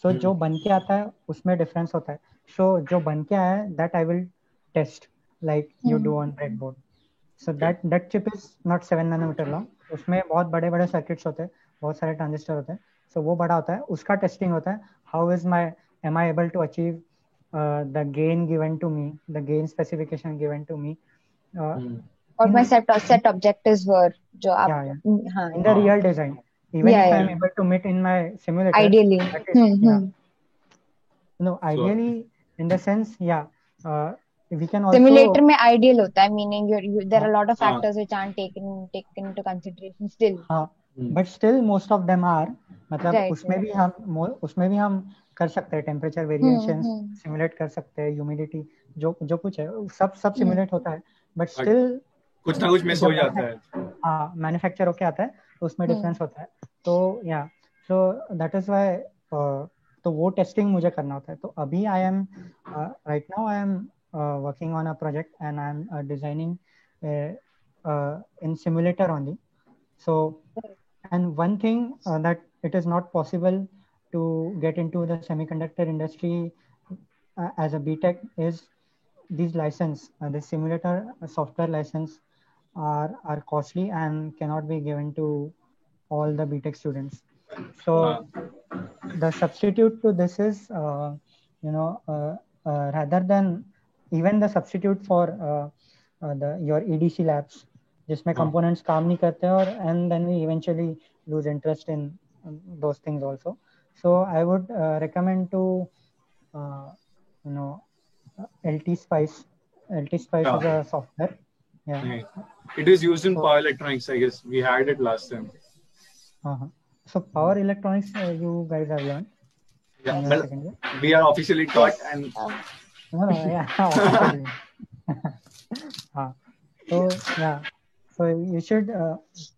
So जो बन के आता है उसमें डिफरेंस होता है. सो जो बन के आया है that I will test like you do on breadboard. So that chip is not 7 nanometre long. उसमें बहुत बड़े बड़े सर्किट्स होते हैं, बहुत सारे ट्रांजिस्टर होते हैं. सो वो बड़ा होता है, उसका टेस्टिंग होता है. How is am I able to achieve the gain given to me, the gain specification given to me, what my set objectives were jo in the real design, even if I am able to meet in my simulator ideally. No, ideally, in the sense, yeah, we can Simulator also, में ideal होता है, meaning there are a lot of हाँ factors which aren't taken into consideration still. हाँ, but still most of them are, मतलब Right. उसमें भी हम कर सकते हैं टेम्परेचर वेरिएशंस हम्म सिमुलेट कर सकते हैं, ह्यूमिडिटी जो जो कुछ है सब सिमुलेट होता है, बट But स्टिल कुछ ना कुछ मिस हो जाता है. हाँ मैन्युफैक्चर होके आता है तो उसमें हम्म डिफरेंस होता है. तो या सो दैट इज व्हाई, तो वो टेस्टिंग मुझे करना होता है. तो अभी I am right now I am working on a project and I am designing in simulator only. So, and one thing that it is not possible to get into the semiconductor industry as a BTech is these license, the simulator software license are costly and cannot be given to all the BTech students. So the substitute to this is, rather than even the substitute for your EDC labs, जिसमें components काम नहीं करते और and then we eventually lose interest in those things also. So I would recommend to uh, you know LT Spice. LT Spice is a software. Yeah. Right. It is used in So- power electronics, I guess. We had it last time. So power electronics, you guys have learned in Yeah, your well, second year. we are officially taught, Yes. and No, yeah, officially. So yeah, so you should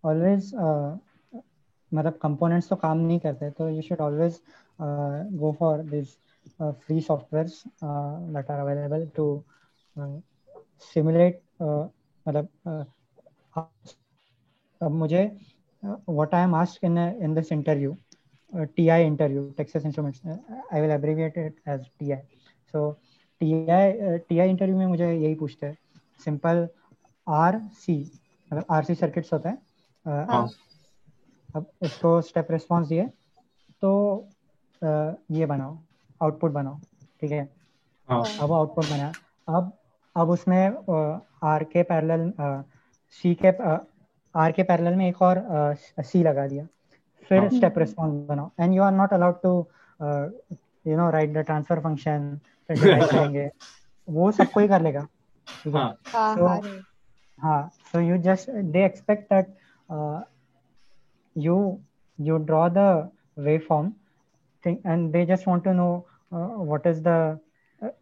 always, मतलब components तो काम नहीं करते, तो you should always go for these free softwares that are available to simulate, मतलब अब मुझे what I am asked in this interview, TI interview, Texas Instruments, I will abbreviate it as TI. So TI interview में मुझे यही पूछते हैं, simple RC, मतलब RC circuits होते हैं. अब उसको स्टेप रिस्पॉन्स दिए तो ये बनाओ, आउटपुट बनाओ, ठीक है. अब आउटपुट बना, अब उसमें आर के पैरेलल सी के आर के पैरेलल में एक और सी लगा दिया, फिर स्टेप रिस्पॉन्स बनाओ, and you are not allowed to write the transfer function, फिर डिराइव करेंगे, वो सबको ही कर लेगा, ठीक है. So you just, they expect that you draw the waveform thing, and they just want to know what is the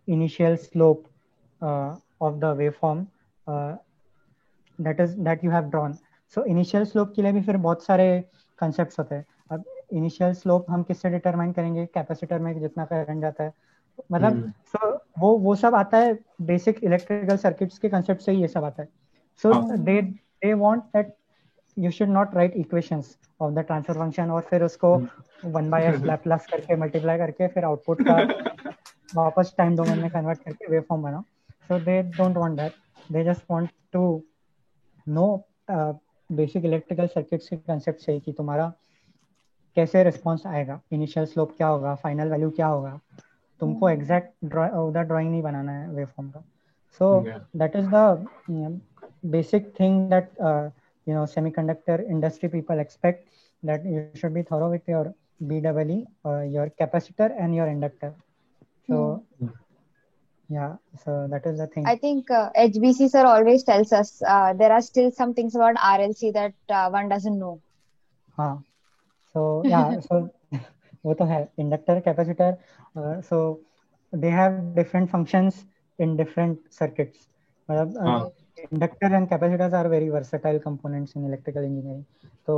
initial slope of the waveform that you have drawn. So initial slope के लिए भी फिर बहुत सारे concepts होते हैं. अब initial slope हम किससे determine करेंगे? कैपेसिटर में जितना करंट जाता है, मतलब so वो सब आता है बेसिक इलेक्ट्रिकल सर्किट्स के कंसेप्ट से ही ये सब आता है. So they want that you should not write equations of the transfer function और फिर उसको 1/s लैप्लास करके मल्टीप्लाई करके फिर आउटपुट का वापस टाइम डोमेन में कन्वर्ट करके वेवफॉर्म बनाओ. So they don't want that. They just want to know basic electrical circuits के कंसेप्ट से कि तुम्हारा कैसे रिस्पॉन्स आएगा, इनिशियल स्लोप क्या होगा, फाइनल वैल्यू क्या होगा. तुमको एग्जैक्ट उधर ड्राइंग नहीं बनाना है वेवफॉर्म का. So that is the basic thing that semiconductor industry people expect, that you should be thorough with your BEE, your capacitor and your inductor. So yeah, so that is the thing. I think HBC sir always tells us there are still some things about RLC that one doesn't know. हाँ, so yeah, so वो तो है inductor, capacitor, so they have different functions in different circuits. मतलब inductor and capacitors are very versatile components in electrical engineering. तो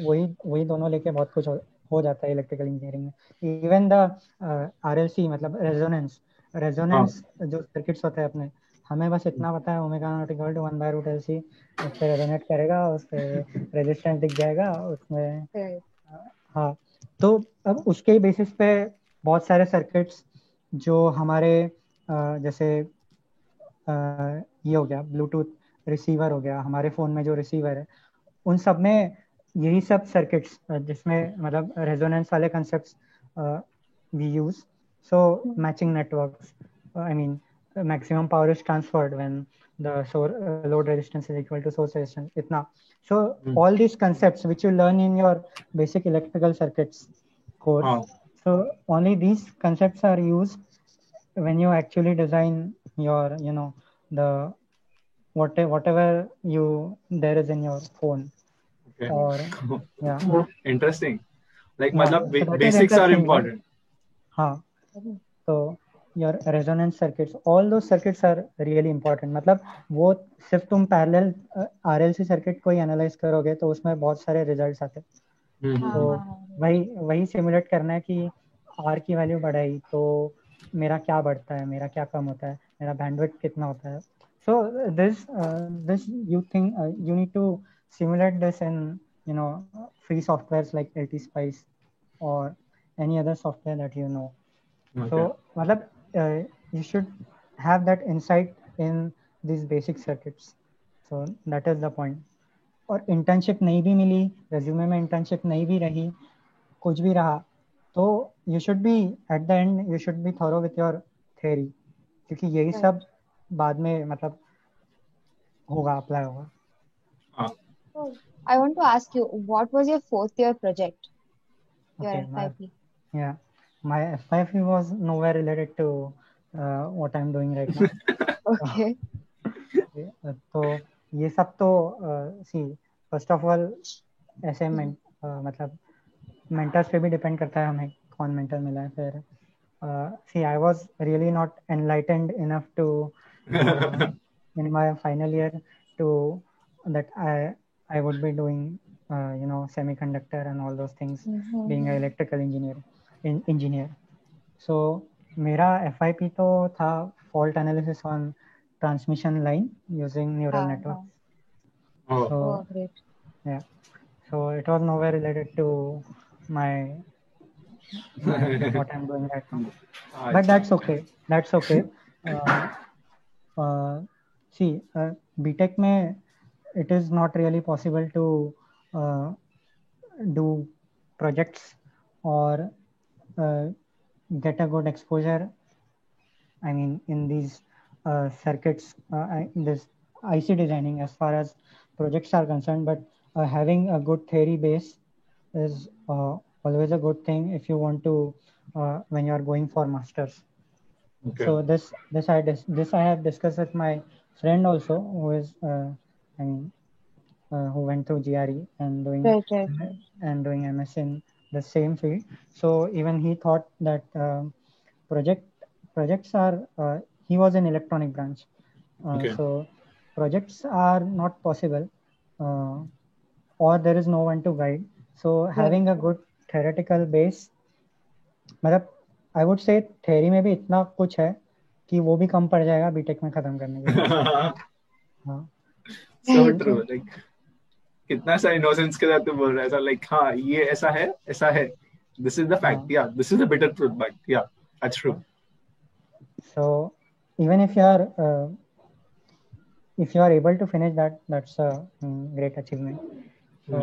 वही दोनों लेके बहुत कुछ हो जाता है इलेक्ट्रिकल इंजीनियरिंग में. इवन द RLC मतलब रेजोनेंस जो सर्किट्स होते हैं अपने, हमें बस इतना पता है omega naught equal to 1/√LC, उस पर रेजोनेट करेगा, उस पर रेजिस्टेंस दिख जाएगा उसमें. हाँ, तो अब उसके बेसिस पे बहुत सारे सर्किट्स जो हमारे जैसे ये हो गया ब्लूटूथ रिसीवर हो गया, हमारे फोन में जो रिसीवर है, उन सब में यही सब सर्किट्स जिसमें मतलब रेजोनेंस वाले concepts we use. So matching networks, I mean maximum power is transferred when the load resistance is equal to source resistance, itna. So all these concepts which you learn in your basic electrical circuits course, So only these concepts are used when you actually design your, the whatever you there is in your phone, Okay. or yeah, Interesting. Like, yeah. matlab, So that is basics are interesting, right? important. Huh. So your resonance circuits, all those circuits are really important. मतलब वो सिर्फ तुम parallel RLC circuit को ही analyse करोगे तो उसमें बहुत सारे रिजल्ट्स आते हैं. Mhm. तो वही सिमुलेट करना है कि आर की वैल्यू बढ़ाई तो मेरा क्या बढ़ता है, मेरा क्या कम होता है, मेरा बैंडविड्थ कितना होता है. So this you think you need to simulate this in free softwares like LT-Spice or any other software that you know. Okay. So मतलब you should have that insight in these basic circuits. So that is the point. और internship नहीं भी मिली, resume में internship नहीं भी रही, कुछ भी रहा, तो you should B at the end you should B thorough with your theory, क्योंकि यही सब बाद में मतलब होगा, अप्लाई होगा. I want to ask you, what was your 4th year project? Your Okay, FYP. my FYP was nowhere related to what I'm doing right now. Okay. तो ये सब तो सी फर्स्ट ऑफ ऑल ऐसे मतलब मेंटर्स पे भी depend करता है हमें कौन मेंटर मिला है. फिर see I was really not enlightened enough to in my final year to that I would be doing semiconductor and all those things, being an electrical engineer. So मेरा FIP तो था fault analysis on transmission line using neural networks. So great. yeah, so it was nowhere related to my what I'm doing right now. But that's okay. See, BTech में it is not really possible to do projects or get a good exposure. I mean, in these circuits, in this IC designing, as far as projects are concerned, but having a good theory base is always a good thing if you want to when you are going for masters. Okay. So this I have discussed with my friend also, who is who went through GRE and doing MS in the same field. So even he thought that projects are he was in electronic branch. Okay. So projects are not possible, or there is no one to guide. So having a good theoretical base, मतलब I would say theory में भी इतना कुछ है कि वो भी कम पड़ जाएगा बीटेक में खत्म करने के लिए. हाँ. So true. Like, कितना सा इनोसेंस के साथ तू बोल रहा है, like हाँ ये ऐसा है, this is the fact, yeah, this is the bitter truth, but yeah, that's true. So even if you are able to finish that, that's a great achievement. So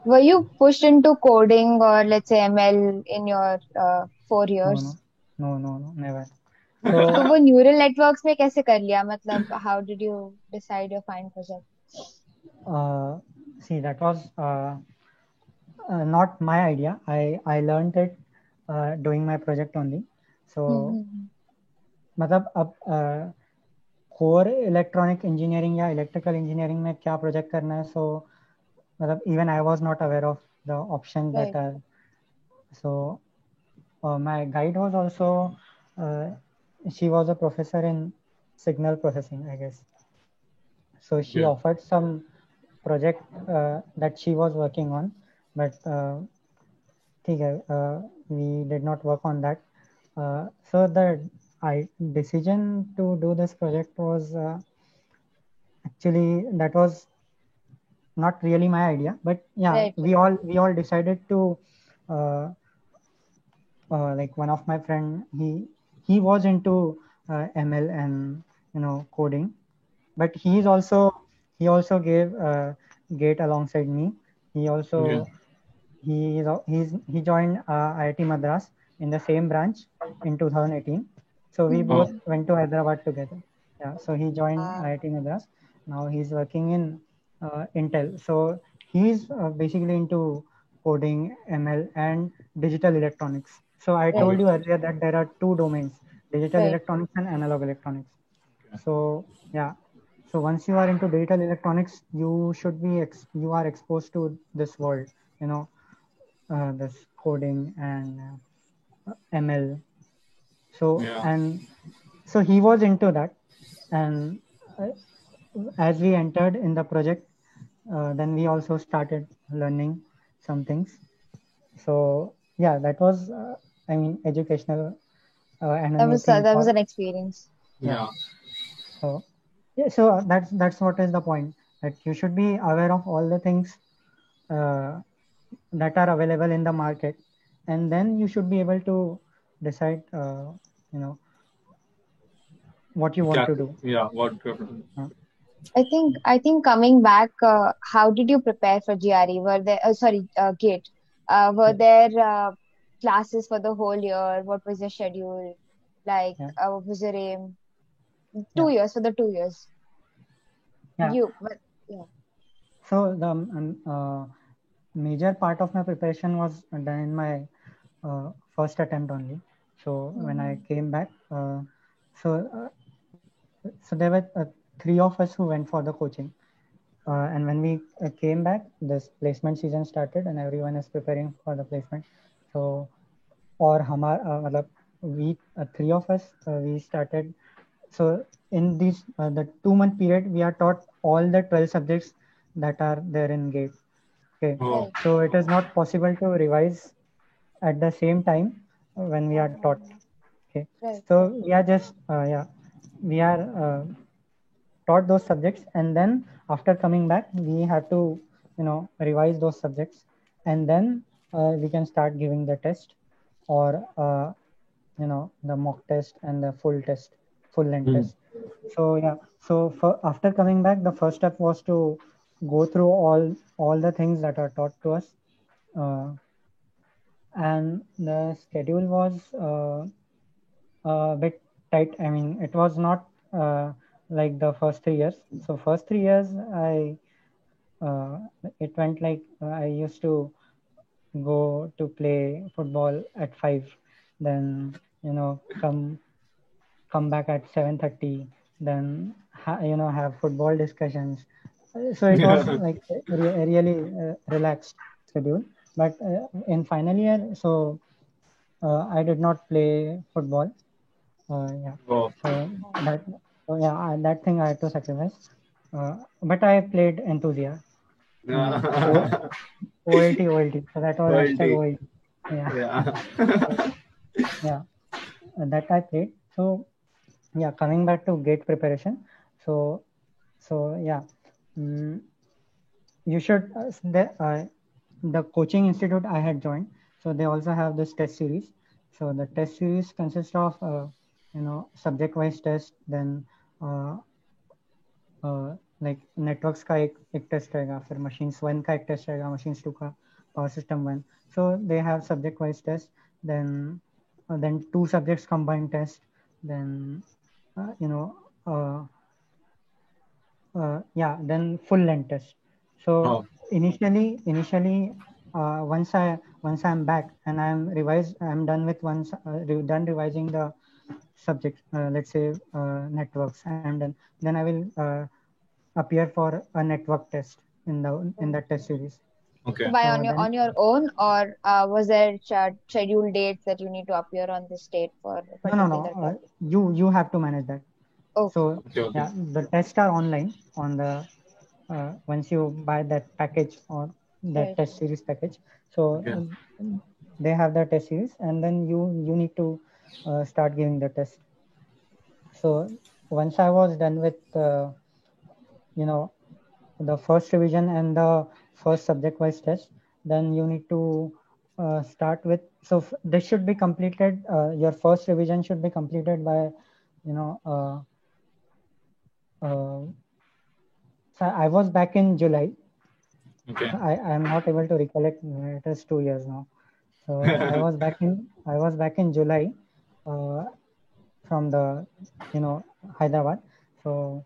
were you pushed into coding or let's say ML in your 4 years? No, never. तो वो neural networks में कैसे कर लिया, मतलब how did you decide your final project? See, that was not my idea. I learned it doing my project only. So मतलब अब core electronic engineering या इलेक्ट्रिकल इंजीनियरिंग में क्या प्रोजेक्ट करना है, सो मतलब even I was not aware of the options that are. So my guide was also she was a professor in signal processing, I guess. So she offered some project that she was working on, but we did not work on that. So the decision to do this project was actually, that was not really my idea, but yeah, we all decided to like one of my friend, he was into ML and coding, but he also gave GATE alongside me. He also he joined IIT Madras in the same branch in 2018. So we both went to Hyderabad together. Yeah, so he joined IIT Madras. Now he's working in Intel. So he's basically into coding, ML, and digital electronics. So I Right. told you earlier that there are two domains, digital Right. electronics and analog electronics. Okay. So yeah, so once you are into digital electronics, you should be you are exposed to this world, this coding and ML. So Yeah. and so he was into that, and uh, as we entered in the project, then we also started learning some things. So yeah, that was I mean educational and a That new was thing for an experience. yeah. Yeah. So yeah, so that's what is the point, that you should be aware of all the things uh, that are available in the market, and then you should be able to decide you know what you want to Exactly. do. Yeah. What? Uh, I think coming back, how did you prepare for GRE? Were there, sorry, GATE? Were yeah, there classes for the whole year? What was your schedule? Like, yeah, what was your aim? yeah, 2 years for the 2 years. yeah. But yeah. So the major part of my preparation was done in my first attempt only. So when I Mhm. came back, so so there were three of us who went for the coaching. And when we came back, this placement season started, and everyone is preparing for the placement. So, or मतलब we three of us we started. So in this the 2 month period, we are taught all the 12 subjects that are there in GATE. Okay, Oh. Right. so it is not possible to revise at the same time when we are taught. Okay, Right. so we are just yeah, we are taught those subjects, and then after coming back we have to revise those subjects, and then we can start giving the test, or the mock test and the full length Hmm. test. So yeah, so after coming back, the first step was to go through all the things that are taught to us, uh, and the schedule was a bit tight. I mean, it was not like the first 3 years. So first 3 years, uh, it went like I used to go to play football at 5, then come back at 7:30, then have football discussions. So it was Yeah. like a really relaxed schedule. But in final year, so I did not play football. Yeah. Oh. So that yeah, that thing I had to sacrifice. But I played enthusiast. I mean, Yeah. OLT, OLT. So that was hashtag OLT. OLT. Yeah. Yeah. So yeah, that I played. So yeah, coming back to GATE preparation. So yeah, mm, you should the coaching institute I had joined. So they also have this test series. So the test series consists of subject wise test, then uh, like networks का एक test रहेगा, फिर machines 1 का एक test रहेगा, machines 2 का, power system 1. So they have subject wise test, then two subjects combined test, then uh, you know uh, yeah, then full length test. So Oh. initially, once I'm back and I'm done with done revising the subject. Let's say networks. I'm done. Then I will appear for a network test in the test series. So Okay. by So then on your own, or was there scheduled dates that you need to appear on the state for a no. particular topic? You have to manage that. Okay. So Okay. Okay. yeah, the tests are online on the once you buy that package or that Right. test series package. So Okay. they have the test series, and then you need to start giving the test. So once I was done with you know the first revision and the first subject wise test, then you need to start with, so this should be completed, your first revision should be completed by you know uh, so I was back in July. Okay. I am not able to recollect. It is 2 years now. So I was back in July uh, from the Hyderabad. So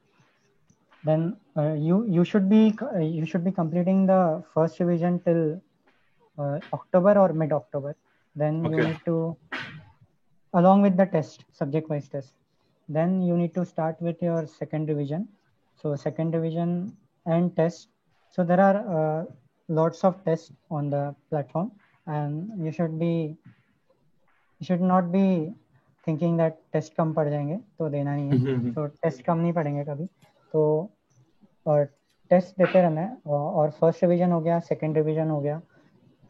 then you should be completing the first revision till October or mid October. Then you Okay. need to, along with the test, subject-wise test, then you need to start with your second revision. So second revision and test. So there are lots of tests on the platform, and you should not be thinking that test कम पड़ जाएंगे तो देना नहीं है. So test कम नहीं पड़ेंगे कभी. तो और टेस्ट देते रहना है. और फर्स्ट रिवीजन हो गया, सेकंड रिवीजन हो गया,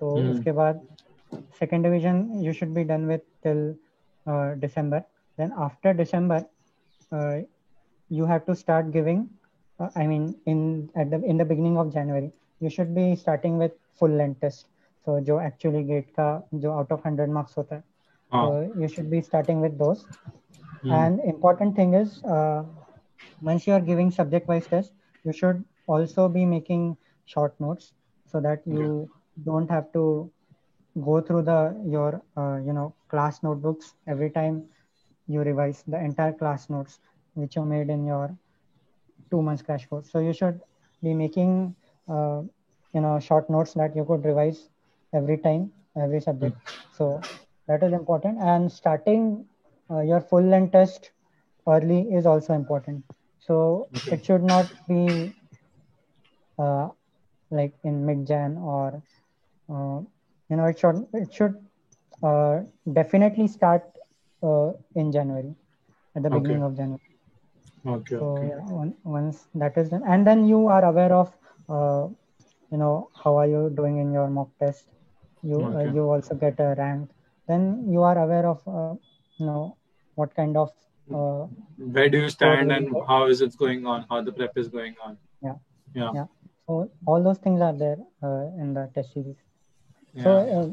तो उसके बाद second division you should be done with till December. Then after December you have to start giving I mean in the beginning of January you should be starting with full length test. So जो actually gate का जो out of 100 marks होता है, so you should be starting with those. And important thing is once you are giving subject wise test, you should also be making short notes so that you don't have to go through your class notebooks every time you revise the entire class notes which you made in your 2 months crash course. So you should be making short notes that you could revise every time, every subject. So that is important. And starting your full length test early is also important. So it should not be like in mid Jan or it should definitely start in January, at the beginning of January. Okay. So yeah, once that is done, and then you are aware of how are you doing in your mock test. You also get a rank. Then you are aware of what kind of where do you stand and how is it going on, how the prep is going on. Yeah. So all those things are there in the test series. So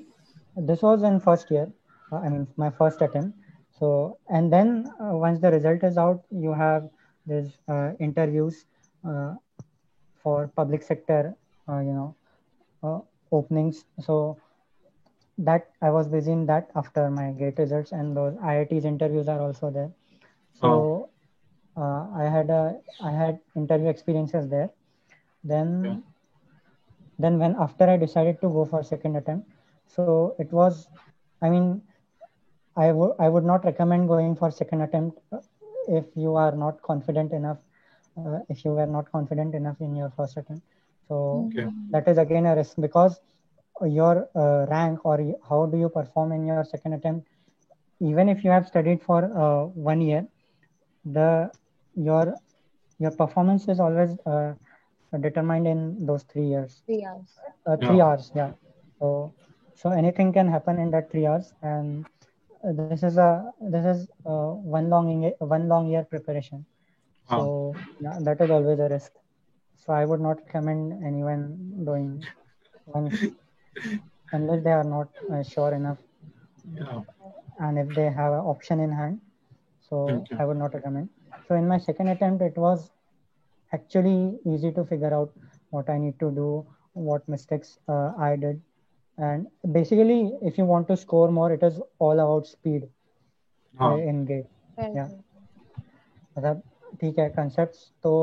this was in first year. I mean, my first attempt. So, and then once the result is out, you have these interviews for public sector, openings. So that I was busy in that after my GATE results, and those IIT's interviews are also there. So I had interview experiences there. Then when after I decided to go for second attempt, so it was, I mean, I would not recommend going for second attempt if you are not confident enough. If you were not confident enough in your first attempt, so that is again a risk, because your rank or how do you perform in your second attempt, even if you have studied for 1 year, your performance is always determined in those 3 years. 3 hours. 3 hours, yeah. So anything can happen in that 3 hours, and this is one long year preparation. So yeah, that is always a risk. So I would not recommend anyone doing once unless they are not sure enough. And if they have an option in hand, so I would not recommend. So in my second attempt, it was actually easy to figure out what I need to do, what mistakes I did. And basically, if you want to score more, it is all about speed in GATE. Yeah. मतलब ठीक है, concepts तो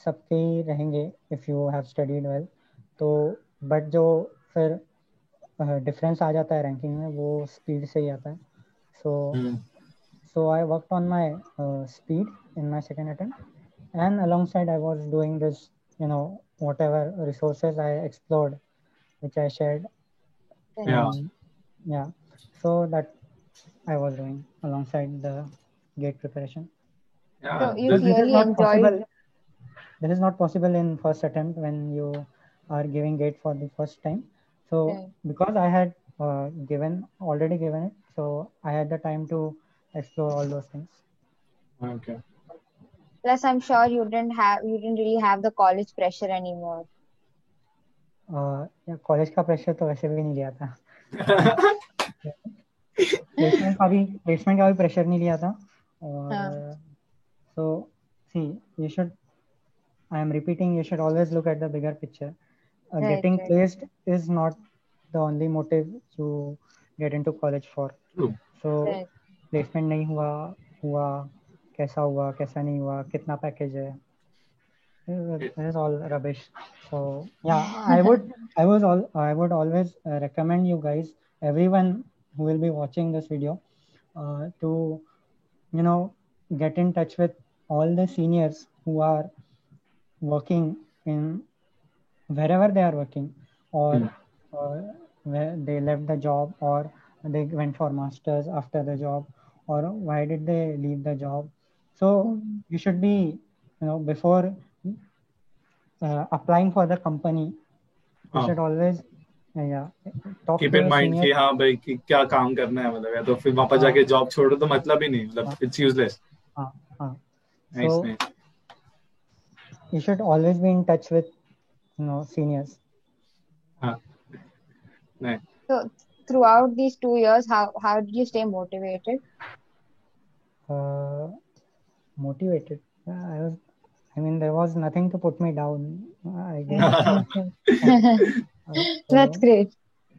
सबके ही रहेंगे if you have studied well. तो but जो फिर difference आ जाता है ranking में, वो speed से ही आता है. So I worked on my speed in my second attempt, and alongside I was doing this, whatever resources I explored, which I shared. So that I was doing alongside the GATE preparation. So you clearly enjoyed. This is not possible in first attempt when you are giving GATE for the first time. So because I had already given it, so I had the time to explore all those things. Okay. Plus, I'm sure you didn't really have the college pressure anymore. College का pressure तो वैसे भी नहीं लिया था. Placement का भी pressure नहीं लिया था. और so see, you should, I am repeating, you should always look at the bigger picture. Getting placed is not the only motive to get into college for. So placement नहीं हुआ कैसा हुआ, कैसा नहीं हुआ, कितना पैकेज है, this is all rubbish. So yeah, I would always recommend you guys, everyone who will be watching this video to, get in touch with all the seniors who are working in wherever they are working, or where they left the job, or they went for masters after the job, or why did they leave the job. So you should be, before applying for the company, you should always talk keep to in the mind seniors. कि हाँ भाई कि क्या काम करना है, मतलब या तो फिर वहां पर जाके जॉब छोड़ो तो मतलब ही नहीं, मतलब it's useless. Nice, So nice. you should always be in touch with seniors. Nice. So throughout these 2 years, how did you stay motivated? Motivated. There was nothing to put me down, I guess. That's great.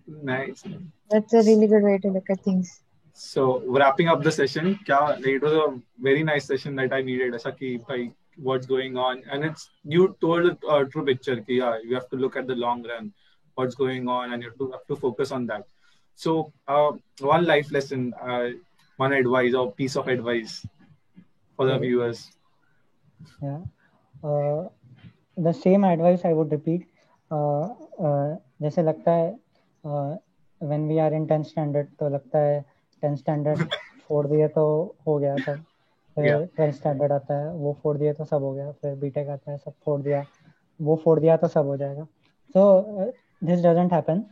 Nice. That's a really good way to look at things. So wrapping up the session, it was a very nice session that I needed. Aisa ki, bhai, what's going on, and you told a true picture. Ki, you have to look at the long run, what's going on, and you have to focus on that. So one life lesson, one advice or piece of advice for the viewers. Yeah. The same advice I would repeat. जैसे लगता है when we are in 10th standard तो लगता है 10th standard फोड़ दिए तो हो गया सब, फिर 12th standard आता है वो फोड़ दिए तो सब हो गया, फिर बीटेक आता है सब फोड़ दिया, वो फोड़ दिया तो सब हो जाएगा. So this doesn't happen.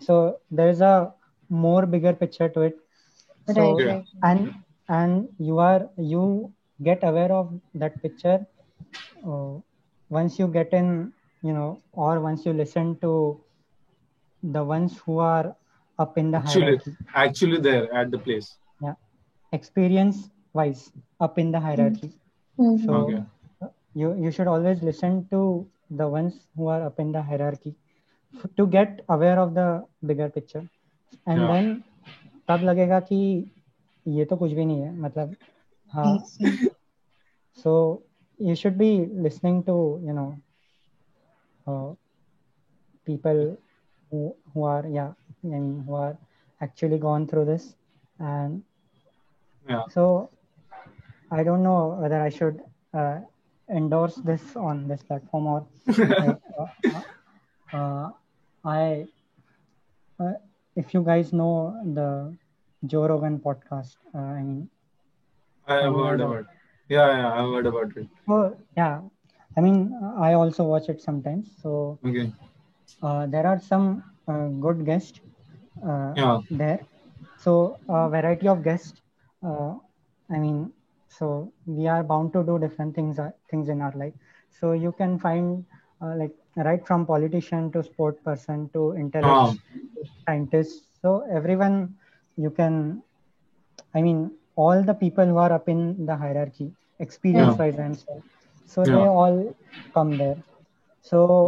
So there is a more bigger picture to it. So, Right. And you get aware of that picture once you get in, or once you listen to the ones who are up in the hierarchy. Actually there at the place. Yeah. Experience wise up in the hierarchy. So you should always listen to the ones who are up in the hierarchy to get aware of the bigger picture. And then तब लगेगा कि ये तो कुछ भी नहीं है, मतलब हाँ. So you should be listening to people who are who are actually gone through this, and so I don't know whether I should endorse this on this platform or if you guys know the Joe Rogan podcast, I have heard about it. Yeah, I've heard about it. Oh, yeah. I also watch it sometimes. So there are some good guests there. So a variety of guests. So we are bound to do different things in our life. So you can find right from politician to sport person to intellect scientists. So everyone you can. All the people who are up in the hierarchy, experience-wise, and so they all come there. So,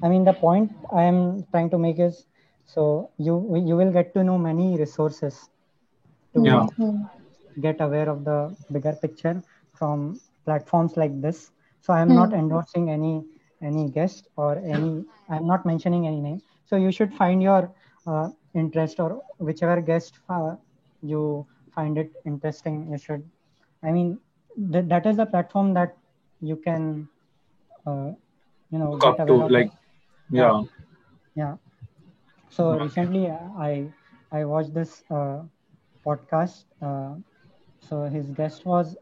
the point I am trying to make is, so you will get to know many resources to get aware of the bigger picture from platforms like this. So I am not endorsing any guest or I'm not mentioning any name. So you should find your interest, or whichever guest you find it interesting, you should. That is the platform that you can get aware of. Yeah. So recently I watched this podcast. So his guest was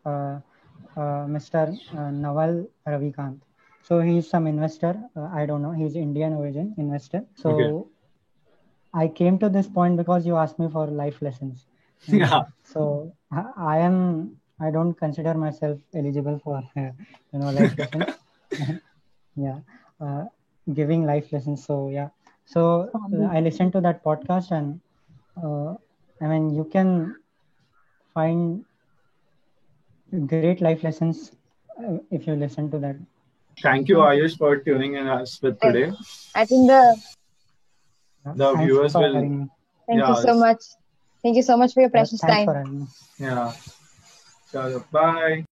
Mr. Naval Ravikant. So he's some investor. I don't know. He's Indian origin investor. So I came to this point because you asked me for life lessons. So I don't consider myself eligible for life lessons. Giving life lessons. So so I listened to that podcast, and you can find great life lessons if you listen to that. Thank you, Ayush, for tuning in us with today. I think the viewers will. Thank you so much. Thank you so much for your precious time. Thanks for having me. Yeah. Bye.